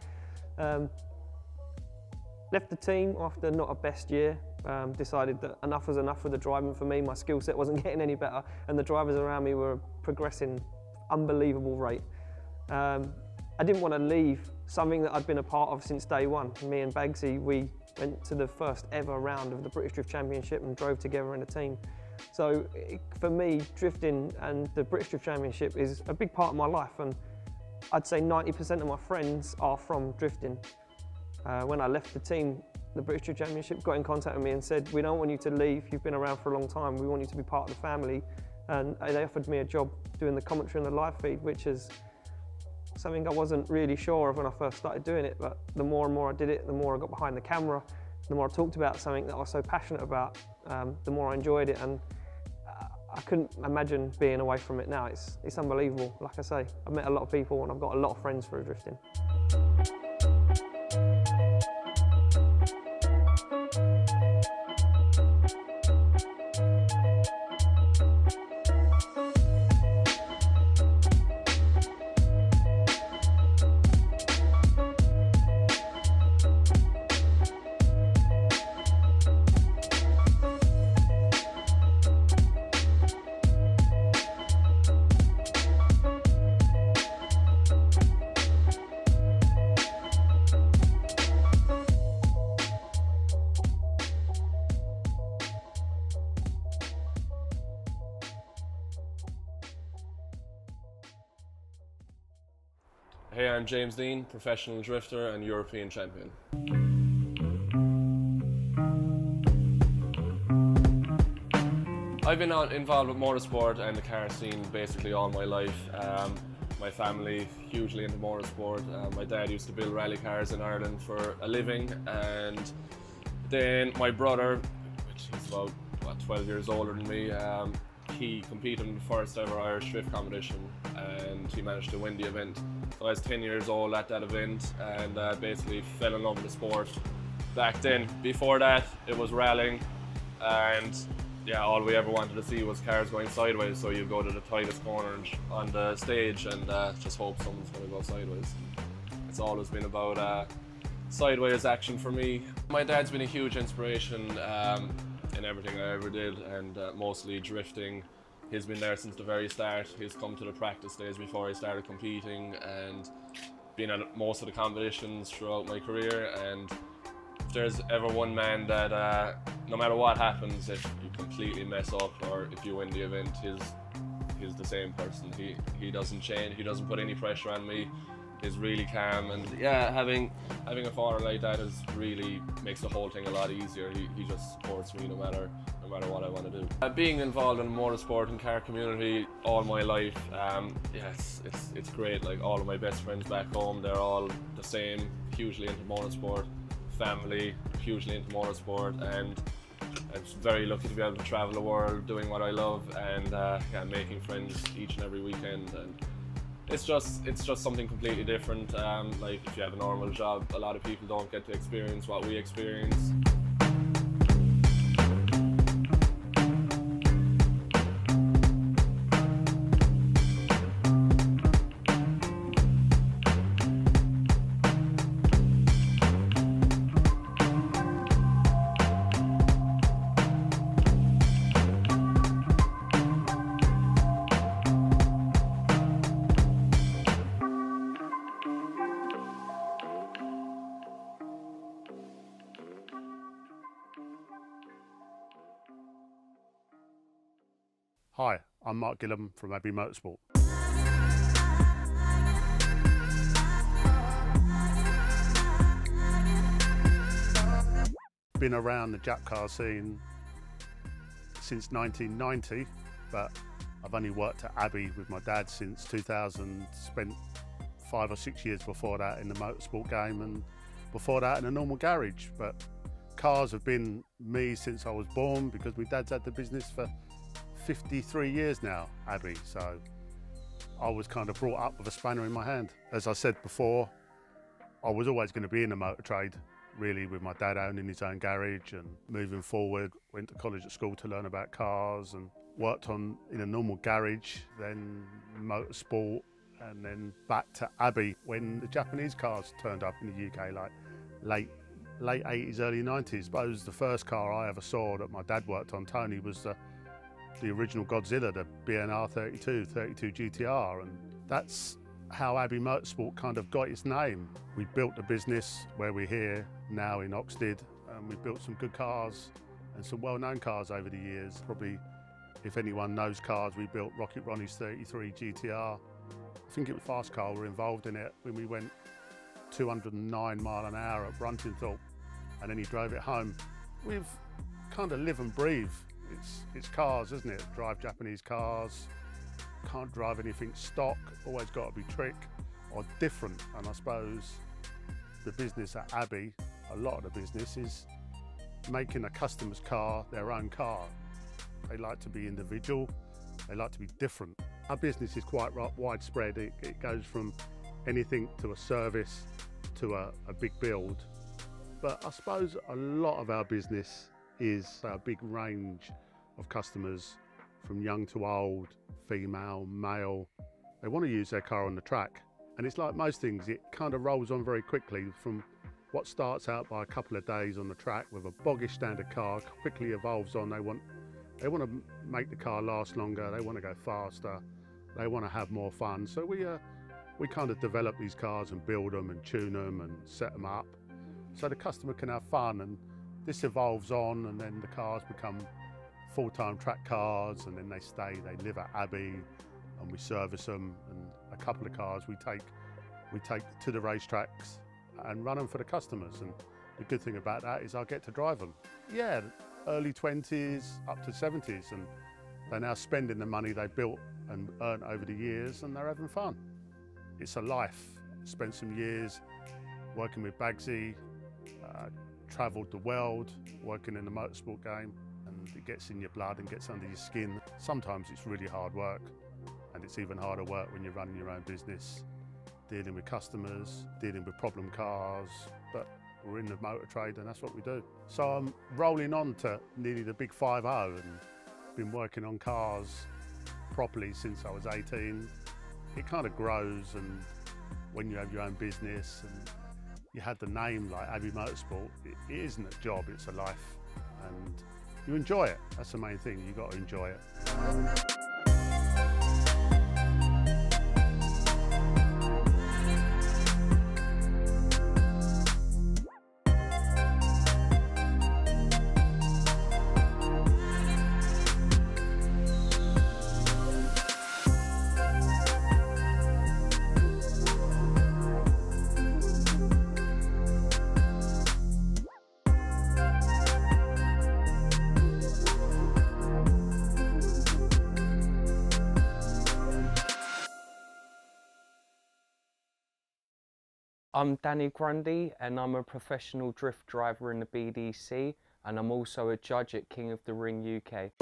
Left the team after not a best year. Decided that enough was enough with the driving for me. My skill set wasn't getting any better and the drivers around me were progressing unbelievable rate. I didn't want to leave something that I'd been a part of since day one. Me and Bagsy, we went to the first ever round of the British Drift Championship and drove together in a team. So for me, drifting and the British Drift Championship is a big part of my life, and I'd say 90% of my friends are from drifting. When I left the team, the British Drift Championship got in contact with me and said, we don't want you to leave, you've been around for a long time, we want you to be part of the family. And they offered me a job doing the commentary and the live feed, which is something I wasn't really sure of when I first started doing it, but the more and more I did it, the more I got behind the camera, the more I talked about something that I was so passionate about, the more I enjoyed it, and I couldn't imagine being away from it now. It's unbelievable. Like I say, I've met a lot of people and I've got a lot of friends through drifting. Hey, I'm James Deane, professional drifter and European champion. I've been involved with motorsport and the car scene basically all my life. My family hugely into motorsport. My dad used to build rally cars in Ireland for a living, and then my brother, which is about 12 years older than me, he competed in the first ever Irish drift competition and he managed to win the event. So I was 10 years old at that event and basically fell in love with the sport back then. Before that it was rallying, and yeah, all we ever wanted to see was cars going sideways, so you go to the tightest corner on the stage and just hope someone's going to go sideways. It's always been about sideways action for me. My dad's been a huge inspiration in everything I ever did, and mostly drifting. He's been there since the very start. He's come to the practice days before I started competing and been at most of the competitions throughout my career. And if there's ever one man that no matter what happens, if you completely mess up or if you win the event, he's the same person. He doesn't change, he doesn't put any pressure on me. He's really calm, and yeah, having a father like that really makes the whole thing a lot easier. He just supports me no matter what I want to do. Being involved in the motorsport and car community all my life, yeah, it's great. Like, all of my best friends back home, they're all the same, hugely into motorsport. Family, hugely into motorsport, and I'm very lucky to be able to travel the world doing what I love, and yeah, making friends each and every weekend. And it's just something completely different. Like, if you have a normal job, a lot of people don't get to experience what we experience. Hi, I'm Mark Gillam from ABBEY Motorsport. Been around the Jap car scene since 1990, but I've only worked at ABBEY with my dad since 2000, spent 5 or 6 years before that in the motorsport game, and before that in a normal garage. But cars have been me since I was born, because my dad's had the business for 53 years now, ABBEY, so I was kind of brought up with a spanner in my hand. As I said before, I was always going to be in the motor trade, really, with my dad owning his own garage, and moving forward, went to college at school to learn about cars and worked in a normal garage, then motorsport, and then back to ABBEY when the Japanese cars turned up in the UK, like late 80s, early 90s. I suppose the first car I ever saw that my dad worked on, Tony, was the original Godzilla, the BNR 32 GTR, and that's how ABBEY Motorsport kind of got its name. We built the business where we're here now in Oxted, and we built some good cars and some well-known cars over the years. Probably, if anyone knows cars, we built Rocket Ronnie's 33 GTR. I think it was Fast Car were involved in it when we went 209 mile an hour at Bruntingthorpe, and then he drove it home. We've kind of live and breathe. It's cars, isn't it? Drive Japanese cars, can't drive anything stock, always got to be trick or different. And I suppose the business at ABBEY, a lot of the business is making a customer's car their own car. They like to be individual, they like to be different. Our business is quite widespread. It goes from anything to a service to a big build. But I suppose a lot of our business is a big range of customers, from young to old, female, male. They want to use their car on the track. And it's like most things, it kind of rolls on very quickly. From what starts out by a couple of days on the track with a boggish standard car, quickly evolves on. They want to make the car last longer, they want to go faster, they want to have more fun. So we kind of develop these cars and build them and tune them and set them up so the customer can have fun. And this evolves on, and then the cars become full-time track cars, and then they stay, they live at ABBEY, and we service them. And a couple of cars we take we take to the racetracks and run them for the customers. And the good thing about that is I get to drive them. Yeah, early 20s up to 70s, and they're now spending the money they built and earned over the years, and they're having fun. It's a life. Spent some years working with Bagsy, travelled the world, working in the motorsport game, and it gets in your blood and gets under your skin. Sometimes it's really hard work, and it's even harder work when you're running your own business, dealing with customers, dealing with problem cars, but we're in the motor trade and that's what we do. So I'm rolling on to nearly the big 5-0 and been working on cars properly since I was 18. It kind of grows, and when you have your own business and you had the name like ABBEY Motorsport, it isn't a job, it's a life, and you enjoy it. That's the main thing, you've got to enjoy it. I'm Danny Grundy, and I'm a professional drift driver in the BDC, and I'm also a judge at King of the Ring UK.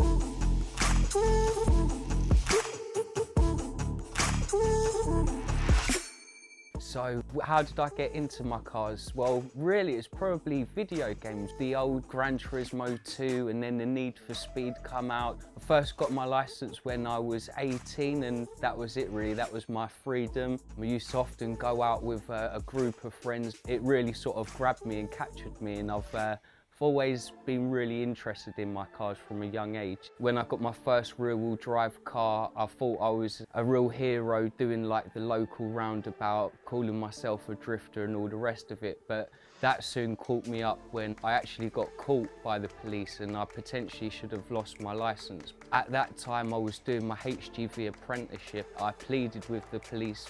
So how did I get into my cars? Well, really it's probably video games. The old Gran Turismo 2 and then the Need for Speed come out. I first got my license when I was 18, and that was it really, that was my freedom. I used to often go out with a group of friends. It really sort of grabbed me and captured me, and I've always been really interested in my cars from a young age. When I got my first rear-wheel drive car, I thought I was a real hero doing like the local roundabout, calling myself a drifter and all the rest of it. But that soon caught me up when I actually got caught by the police, and I potentially should have lost my license. At that time, I was doing my HGV apprenticeship. I pleaded with the police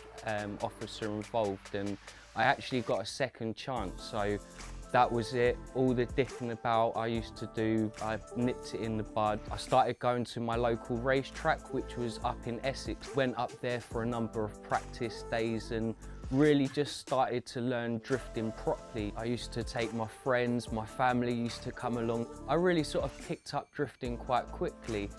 officer involved, and I actually got a second chance. So that was it. All the dicking about I used to do, I nipped it in the bud. I started going to my local racetrack, which was up in Essex. Went up there for a number of practice days and really just started to learn drifting properly. I used to take my friends, my family used to come along. I really sort of picked up drifting quite quickly.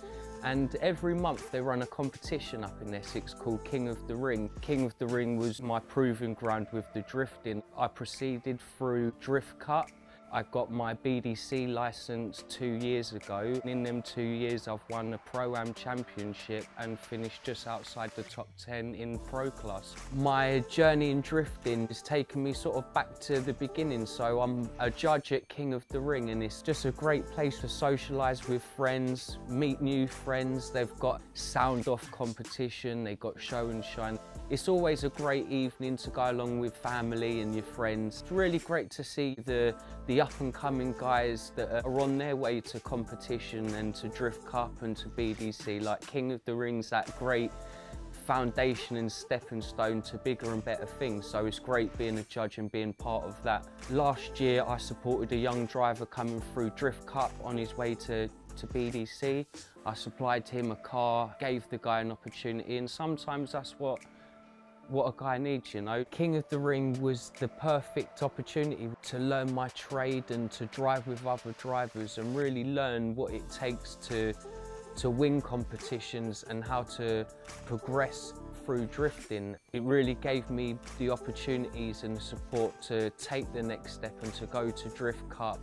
And every month they run a competition up in Essex called King of the Ring. King of the Ring was my proving ground with the drifting. I proceeded through Drift Cup. I got my BDC licence 2 years ago. In them 2 years I've won a Pro-Am championship and finished just outside the top 10 in Pro class. My journey in drifting has taken me sort of back to the beginning. So I'm a judge at King of the Ring, and it's just a great place to socialise with friends, meet new friends. They've got sound off competition, they've got show and shine. It's always a great evening to go along with family and your friends. It's really great to see the up-and-coming guys that are on their way to competition and to Drift Cup and to BDC. Like King of the Ring's that great foundation and stepping stone to bigger and better things, so it's great being a judge and being part of that. Last year I supported a young driver coming through Drift Cup on his way to BDC. I supplied him a car, gave the guy an opportunity, and sometimes that's what a guy needs, you know. King of the Ring was the perfect opportunity to learn my trade and to drive with other drivers and really learn what it takes to win competitions and how to progress through drifting. It really gave me the opportunities and the support to take the next step and to go to Drift Cup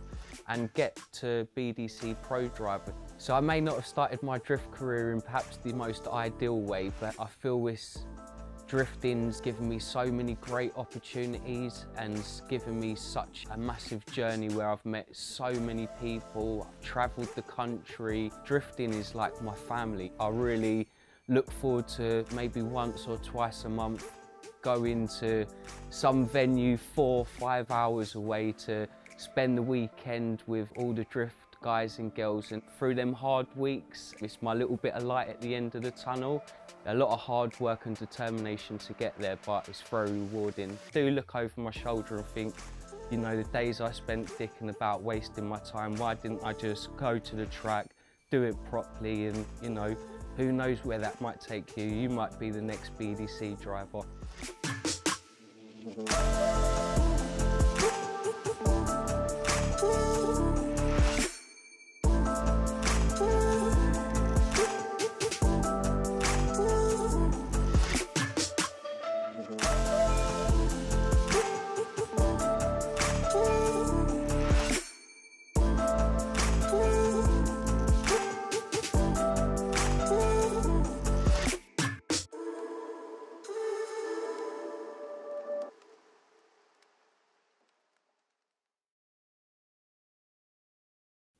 and get to BDC Pro Driver. So I may not have started my drift career in perhaps the most ideal way, but I feel drifting's given me so many great opportunities and given me such a massive journey where I've met so many people, I've travelled the country. Drifting is like my family. I really look forward to maybe once or twice a month going to some venue 4 or 5 hours away to spend the weekend with all the drift guys and girls, and through them hard weeks, it's my little bit of light at the end of the tunnel. A lot of hard work and determination to get there, but it's very rewarding. I do look over my shoulder and think, you know, the days I spent dicking about, wasting my time, why didn't I just go to the track, do it properly, and, you know, who knows where that might take you. You might be the next BDC driver.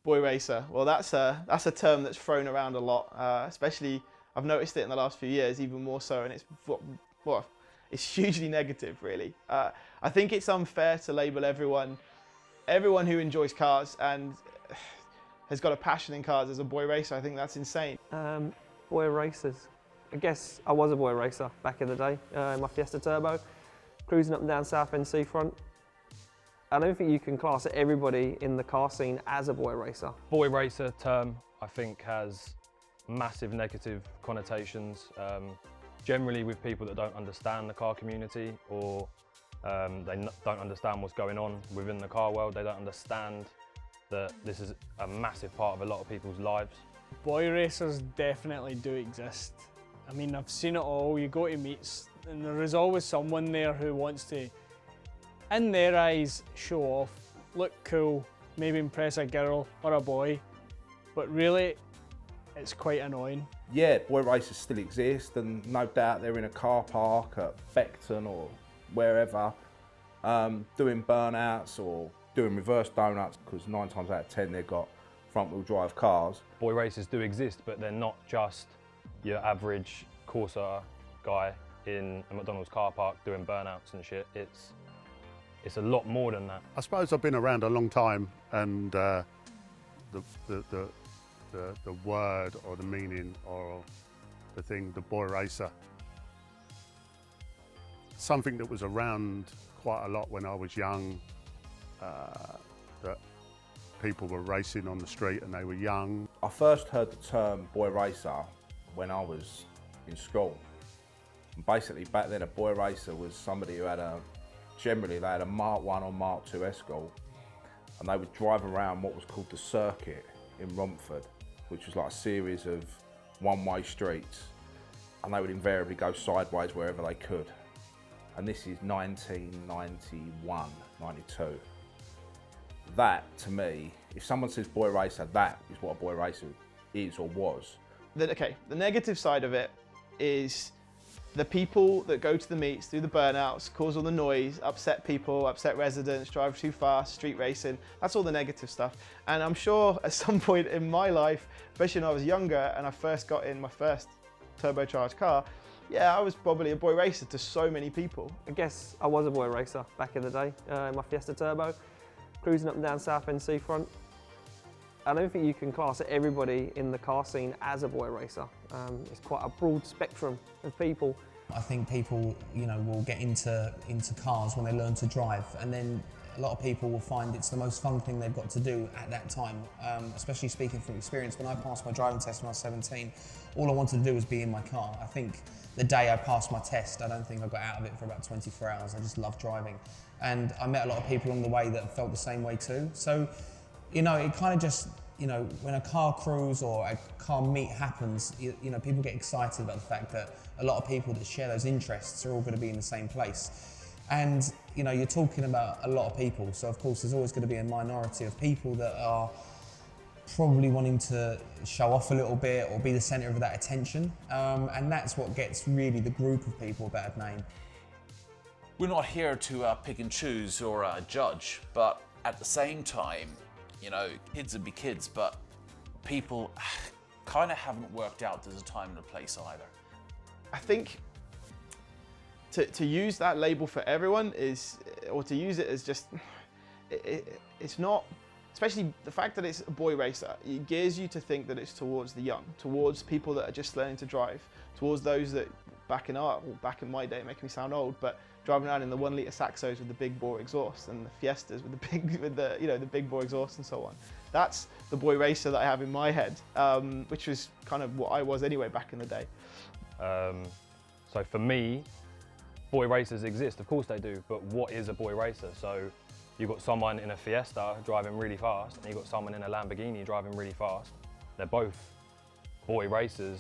Boy racer. Well, that's a term that's thrown around a lot, especially I've noticed it in the last few years, even more so, and it's hugely negative, really. I think it's unfair to label everyone who enjoys cars and has got a passion in cars as a boy racer. I think that's insane. Boy racers. I guess I was a boy racer back in the day, in my Fiesta Turbo, cruising up and down Southend Seafront. I don't think you can class everybody in the car scene as a boy racer. Boy racer term, I think, has massive negative connotations, generally with people that don't understand the car community, or they don't understand what's going on within the car world. They don't understand that this is a massive part of a lot of people's lives. Boy racers definitely do exist. I mean, I've seen it all. You go to meets and there is always someone there who wants to, in their eyes, show off, look cool, maybe impress a girl or a boy, but really it's quite annoying. Yeah, boy races still exist, and no doubt they're in a car park at Beckton or wherever, doing burnouts or doing reverse donuts, because 9 times out of 10 they've got front-wheel drive cars. Boy races do exist, but they're not just your average Corsa guy in a McDonald's car park doing burnouts and shit. It's a lot more than that. I suppose I've been around a long time, and the word or the meaning or the thing, the boy racer, something that was around quite a lot when I was young, that people were racing on the street and they were young. I first heard the term boy racer when I was in school. And basically back then a boy racer was somebody who had generally they had a Mark 1 or Mark 2 Escort, and they would drive around what was called the circuit in Romford, which was like a series of one-way streets, and they would invariably go sideways wherever they could. And this is 1991, 92. That, to me, if someone says boy racer, that is what a boy racer is or was. Okay, the negative side of it is the people that go to the meets, do the burnouts, cause all the noise, upset people, upset residents, drive too fast, street racing. That's all the negative stuff. And I'm sure at some point in my life, especially when I was younger and I first got in my first turbocharged car, yeah, I was probably a boy racer to so many people. I guess I was a boy racer back in the day, in my Fiesta Turbo, cruising up and down Southend Seafront. I don't think you can class everybody in the car scene as a boy racer. It's quite a broad spectrum of people. I think people, will get into cars when they learn to drive, and then a lot of people will find it's the most fun thing they've got to do at that time. Especially speaking from experience, when I passed my driving test when I was 17, all I wanted to do was be in my car. I think the day I passed my test, I don't think I got out of it for about 24 hours. I just loved driving. And I met a lot of people along the way that felt the same way too. So, it kind of just, when a car cruise or a car meet happens, people get excited about the fact that a lot of people that share those interests are all going to be in the same place. And, you're talking about a lot of people. So, of course, there's always going to be a minority of people that are probably wanting to show off a little bit or be the centre of that attention. And that's what gets really the group of people a bad name. We're not here to pick and choose or judge, but at the same time, kids would be kids, but people kind of haven't worked out there's a time and a place either. I think to use that label for everyone is, or to use it as just, it's not especially the fact that it's a boy racer, it gears you to think that it's towards the young, towards people that are just learning to drive, towards those that back in my day, making me sound old, but driving around in the 1 litre Saxos with the big bore exhaust and the Fiestas with the big bore exhaust and so on. That's the boy racer that I have in my head, which was kind of what I was anyway back in the day. So for me, boy racers exist, of course they do, but what is a boy racer? So you've got someone in a Fiesta driving really fast, and you've got someone in a Lamborghini driving really fast. They're both boy racers,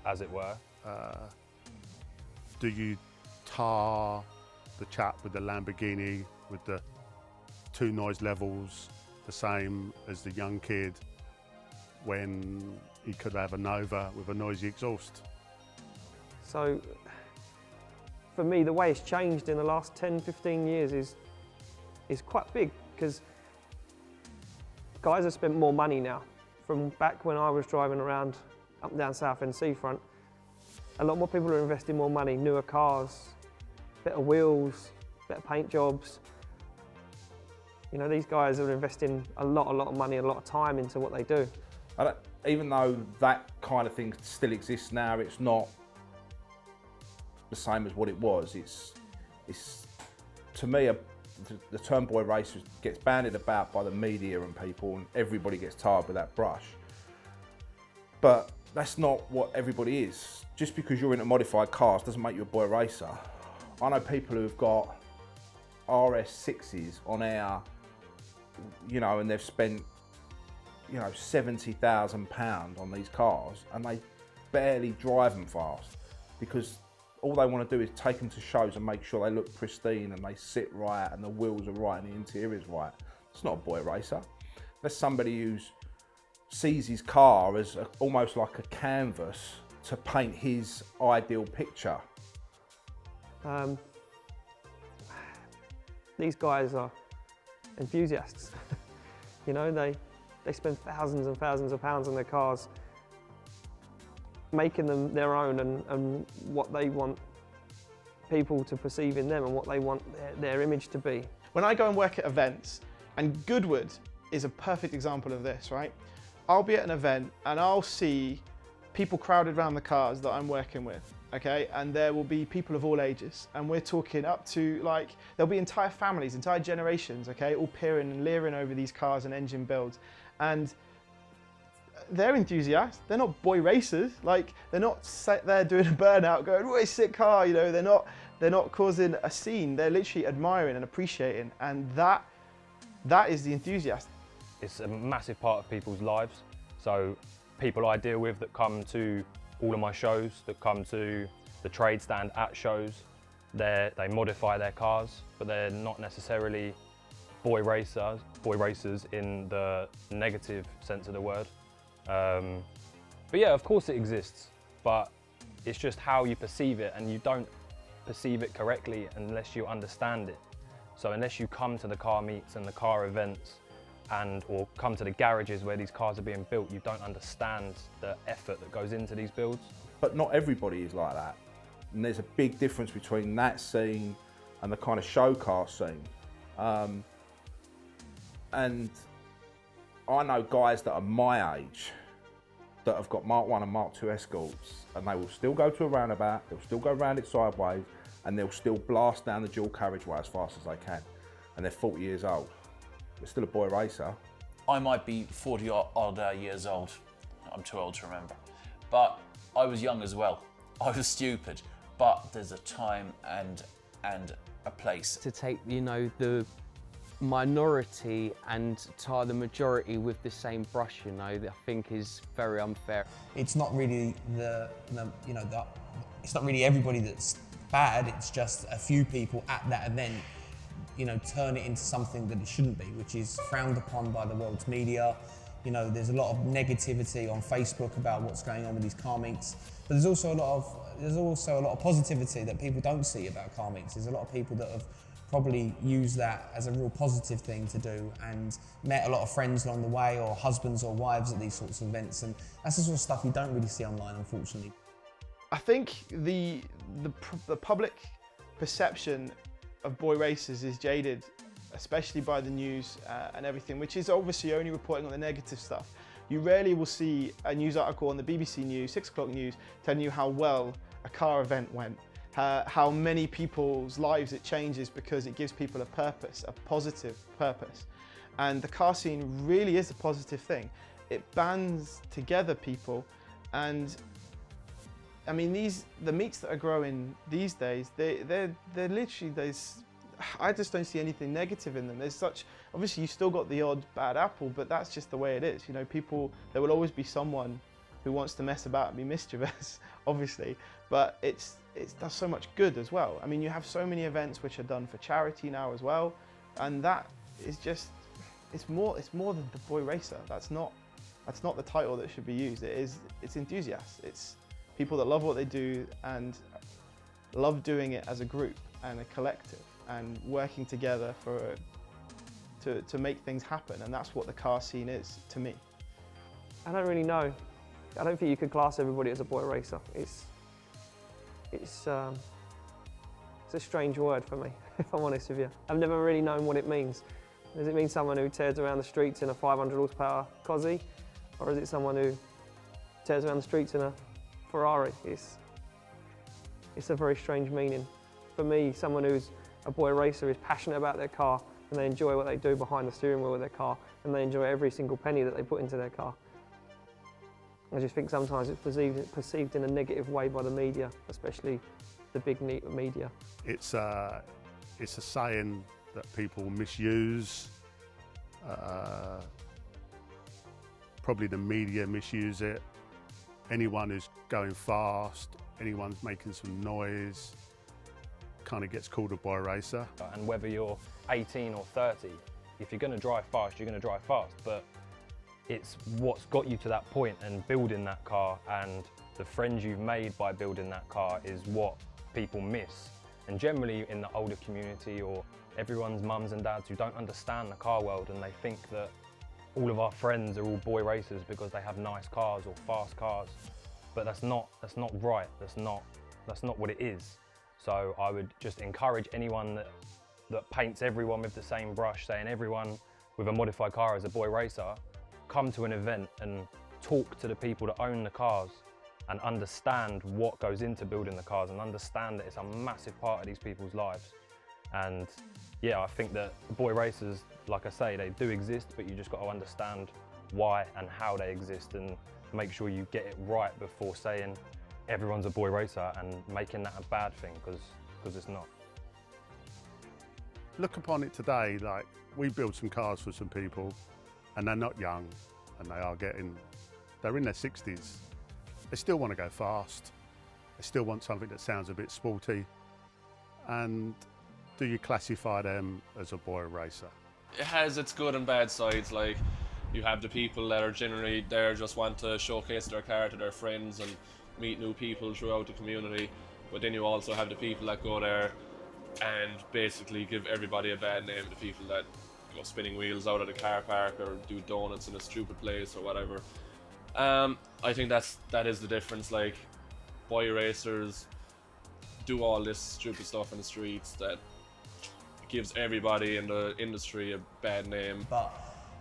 as it were. Do you tar the chap with the Lamborghini with the 2 noise levels the same as the young kid when he could have a Nova with a noisy exhaust? So for me, the way it's changed in the last 10, 15 years is quite big, because guys have spent more money now. From back when I was driving around up and down Southend Seafront, a lot more people are investing more money, newer cars, better wheels, better paint jobs. You know, these guys are investing a lot of money, a lot of time into what they do. Even though that kind of thing still exists now, it's not the same as what it was. It's to me, the term boy racer gets bandied about by the media and people, and everybody gets tarred with that brush. But that's not what everybody is. Just because you're into modified cars doesn't make you a boy racer. I know people who've got RS6s on air, you know, and they've spent, you know, £70,000 on these cars, and they barely drive them fast because all they want to do is take them to shows and make sure they look pristine and they sit right and the wheels are right and the interior's right. It's not a boy racer. That's somebody who sees his car as almost like a canvas to paint his ideal picture. These guys are enthusiasts. You know, they spend thousands and thousands of pounds on their cars, making them their own and what they want people to perceive in them and what they want their image to be. When I go and work at events, and Goodwood is a perfect example of this, right? I'll be at an event and I'll see people crowded around the cars that I'm working with, okay? And there will be people of all ages, and we're talking up to, like, there'll be entire families, entire generations, okay? All peering and leering over these cars and engine builds. And they're enthusiasts, they're not boy racers. Like, they're not sat there doing a burnout going, oh, it's a sick car, you know, they're not causing a scene. They're literally admiring and appreciating, and that is the enthusiast. It's a massive part of people's lives. So people I deal with that come to all of my shows, that come to the trade stand at shows, they modify their cars, but they're not necessarily boy racers in the negative sense of the word. But yeah, of course it exists, but it's just how you perceive it, and you don't perceive it correctly unless you understand it. So unless you come to the car meets and the car events or come to the garages where these cars are being built, you don't understand the effort that goes into these builds. But not everybody is like that. And there's a big difference between that scene and the kind of show car scene. And I know guys that are my age that have got Mark 1 and Mark 2 Escorts, and they will still go to a roundabout, they'll still go round it sideways, and they'll still blast down the dual carriageway as fast as they can. And they're 40 years old. They're still a boy racer. I might be 40 odd years old. I'm too old to remember. But I was young as well. I was stupid. But there's a time and a place. To take, you know, the minority and tar the majority with the same brush, you know, that I think is very unfair. It's not really it's not really everybody that's bad. It's just a few people at that event, you know, turn it into something that it shouldn't be, which is frowned upon by the world's media. You know, there's a lot of negativity on Facebook about what's going on with these car meets, but there's also a lot of positivity that people don't see about car meets. There's a lot of people that have probably used that as a real positive thing to do and met a lot of friends along the way, or husbands or wives at these sorts of events, and that's the sort of stuff you don't really see online, unfortunately. I think the public perception of boy racers is jaded especially by the news and everything, which is obviously only reporting on the negative stuff. You rarely will see a news article on the BBC News, 6 o'clock news, telling you how well a car event went, how many people's lives it changes because it gives people a purpose, a positive purpose. And the car scene really is a positive thing. It bands together people, and I mean, the meets that are growing these days, they're literally, I just don't see anything negative in them. There's such, obviously you still got the odd bad apple, but that's just the way it is. You know, there will always be someone who wants to mess about and be mischievous, obviously, but it does so much good as well. I mean, you have so many events which are done for charity now as well, and that is just, it's more than the boy racer. That's not the title that should be used. It's enthusiasts. It's people that love what they do and love doing it as a group and a collective and working together to make things happen, and that's what the car scene is to me. I don't really know. I don't think you could class everybody as a boy racer. It's a strange word for me, if I'm honest with you. I've never really known what it means. Does it mean someone who tears around the streets in a 500 horsepower Cosy, or is it someone who tears around the streets in a Ferrari? It's a very strange meaning. For me, someone who's a boy racer is passionate about their car, and they enjoy what they do behind the steering wheel of their car, and they enjoy every single penny that they put into their car. I just think sometimes it's perceived in a negative way by the media, especially the big media. It's a saying that people misuse. Probably the media misuse it. Anyone who's going fast, anyone's making some noise, kind of gets called a boy racer. And whether you're 18 or 30, if you're going to drive fast, you're going to drive fast. But it's what's got you to that point, and building that car and the friends you've made by building that car is what people miss. And generally in the older community, or everyone's mums and dads who don't understand the car world, and they think that all of our friends are all boy racers because they have nice cars or fast cars. But that's not right. That's not what it is. So I would just encourage anyone that paints everyone with the same brush, saying everyone with a modified car is a boy racer, come to an event and talk to the people that own the cars and understand what goes into building the cars, and understand that it's a massive part of these people's lives. And yeah, I think that boy racers, like I say, they do exist, but you just got to understand why and how they exist, and make sure you get it right before saying everyone's a boy racer and making that a bad thing, because it's not. Look upon it today, like we build some cars for some people, and they're not young, and they're in their 60s. They still want to go fast. They still want something that sounds a bit sporty. And do you classify them as a boy racer? It has its good and bad sides. Like, you have the people that are generally there just want to showcase their car to their friends and meet new people throughout the community. But then you also have the people that go there and basically give everybody a bad name, the people that go spinning wheels out of the car park or do donuts in a stupid place or whatever. I think that is the difference. Like, boy racers do all this stupid stuff in the streets that gives everybody in the industry a bad name. But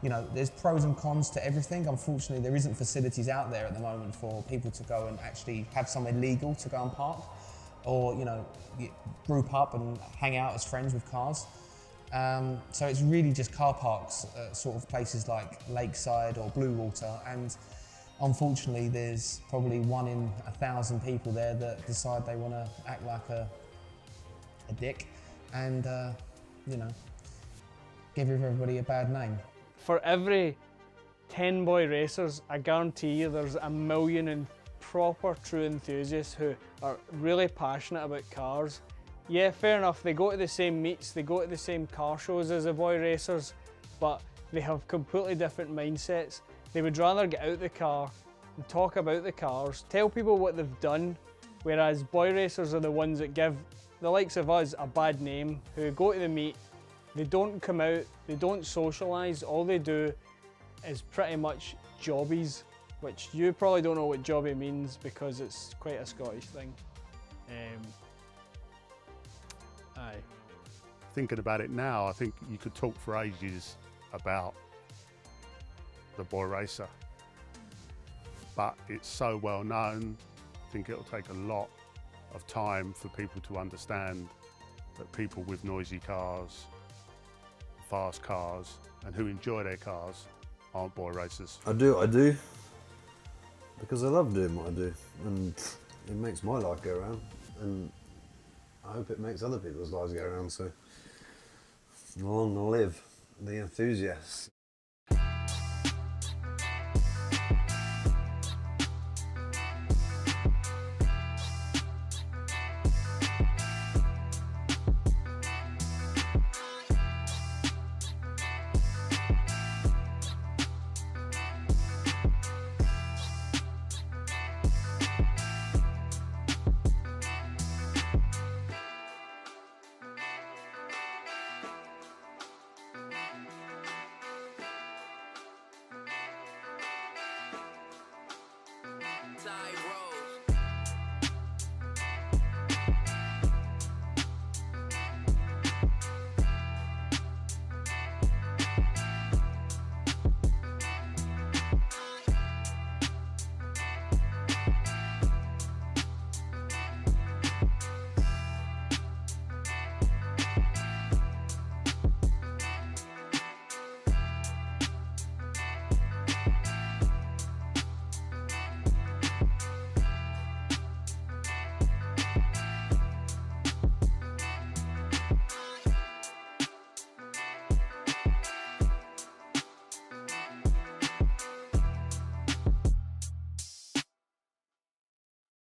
you know, there's pros and cons to everything. Unfortunately, there isn't facilities out there at the moment for people to go and actually have somewhere legal to go and park, or you know, group up and hang out as friends with cars. So it's really just car parks, sort of places like Lakeside or Bluewater, and unfortunately there's probably 1 in 1,000 people there that decide they want to act like a dick and you know, give everybody a bad name. For every 10 boy racers, I guarantee you there's a million proper true enthusiasts who are really passionate about cars. Yeah, fair enough, they go to the same meets, they go to the same car shows as the boy racers, but they have completely different mindsets. They would rather get out the car and talk about the cars, tell people what they've done, whereas boy racers are the ones that give the likes of us a bad name, who go to the meet, they don't come out, they don't socialise, all they do is pretty much jobbies, which you probably don't know what jobby means because it's quite a Scottish thing. Aye. thinking about it now, I think you could talk for ages about the boy racer, but it's so well known. I think it'll take a lot of time for people to understand that people with noisy cars, fast cars, and who enjoy their cars aren't boy racers. I do, because I love doing what I do, and it makes my life go around, and I hope it makes other people's lives go around, so long live the enthusiasts.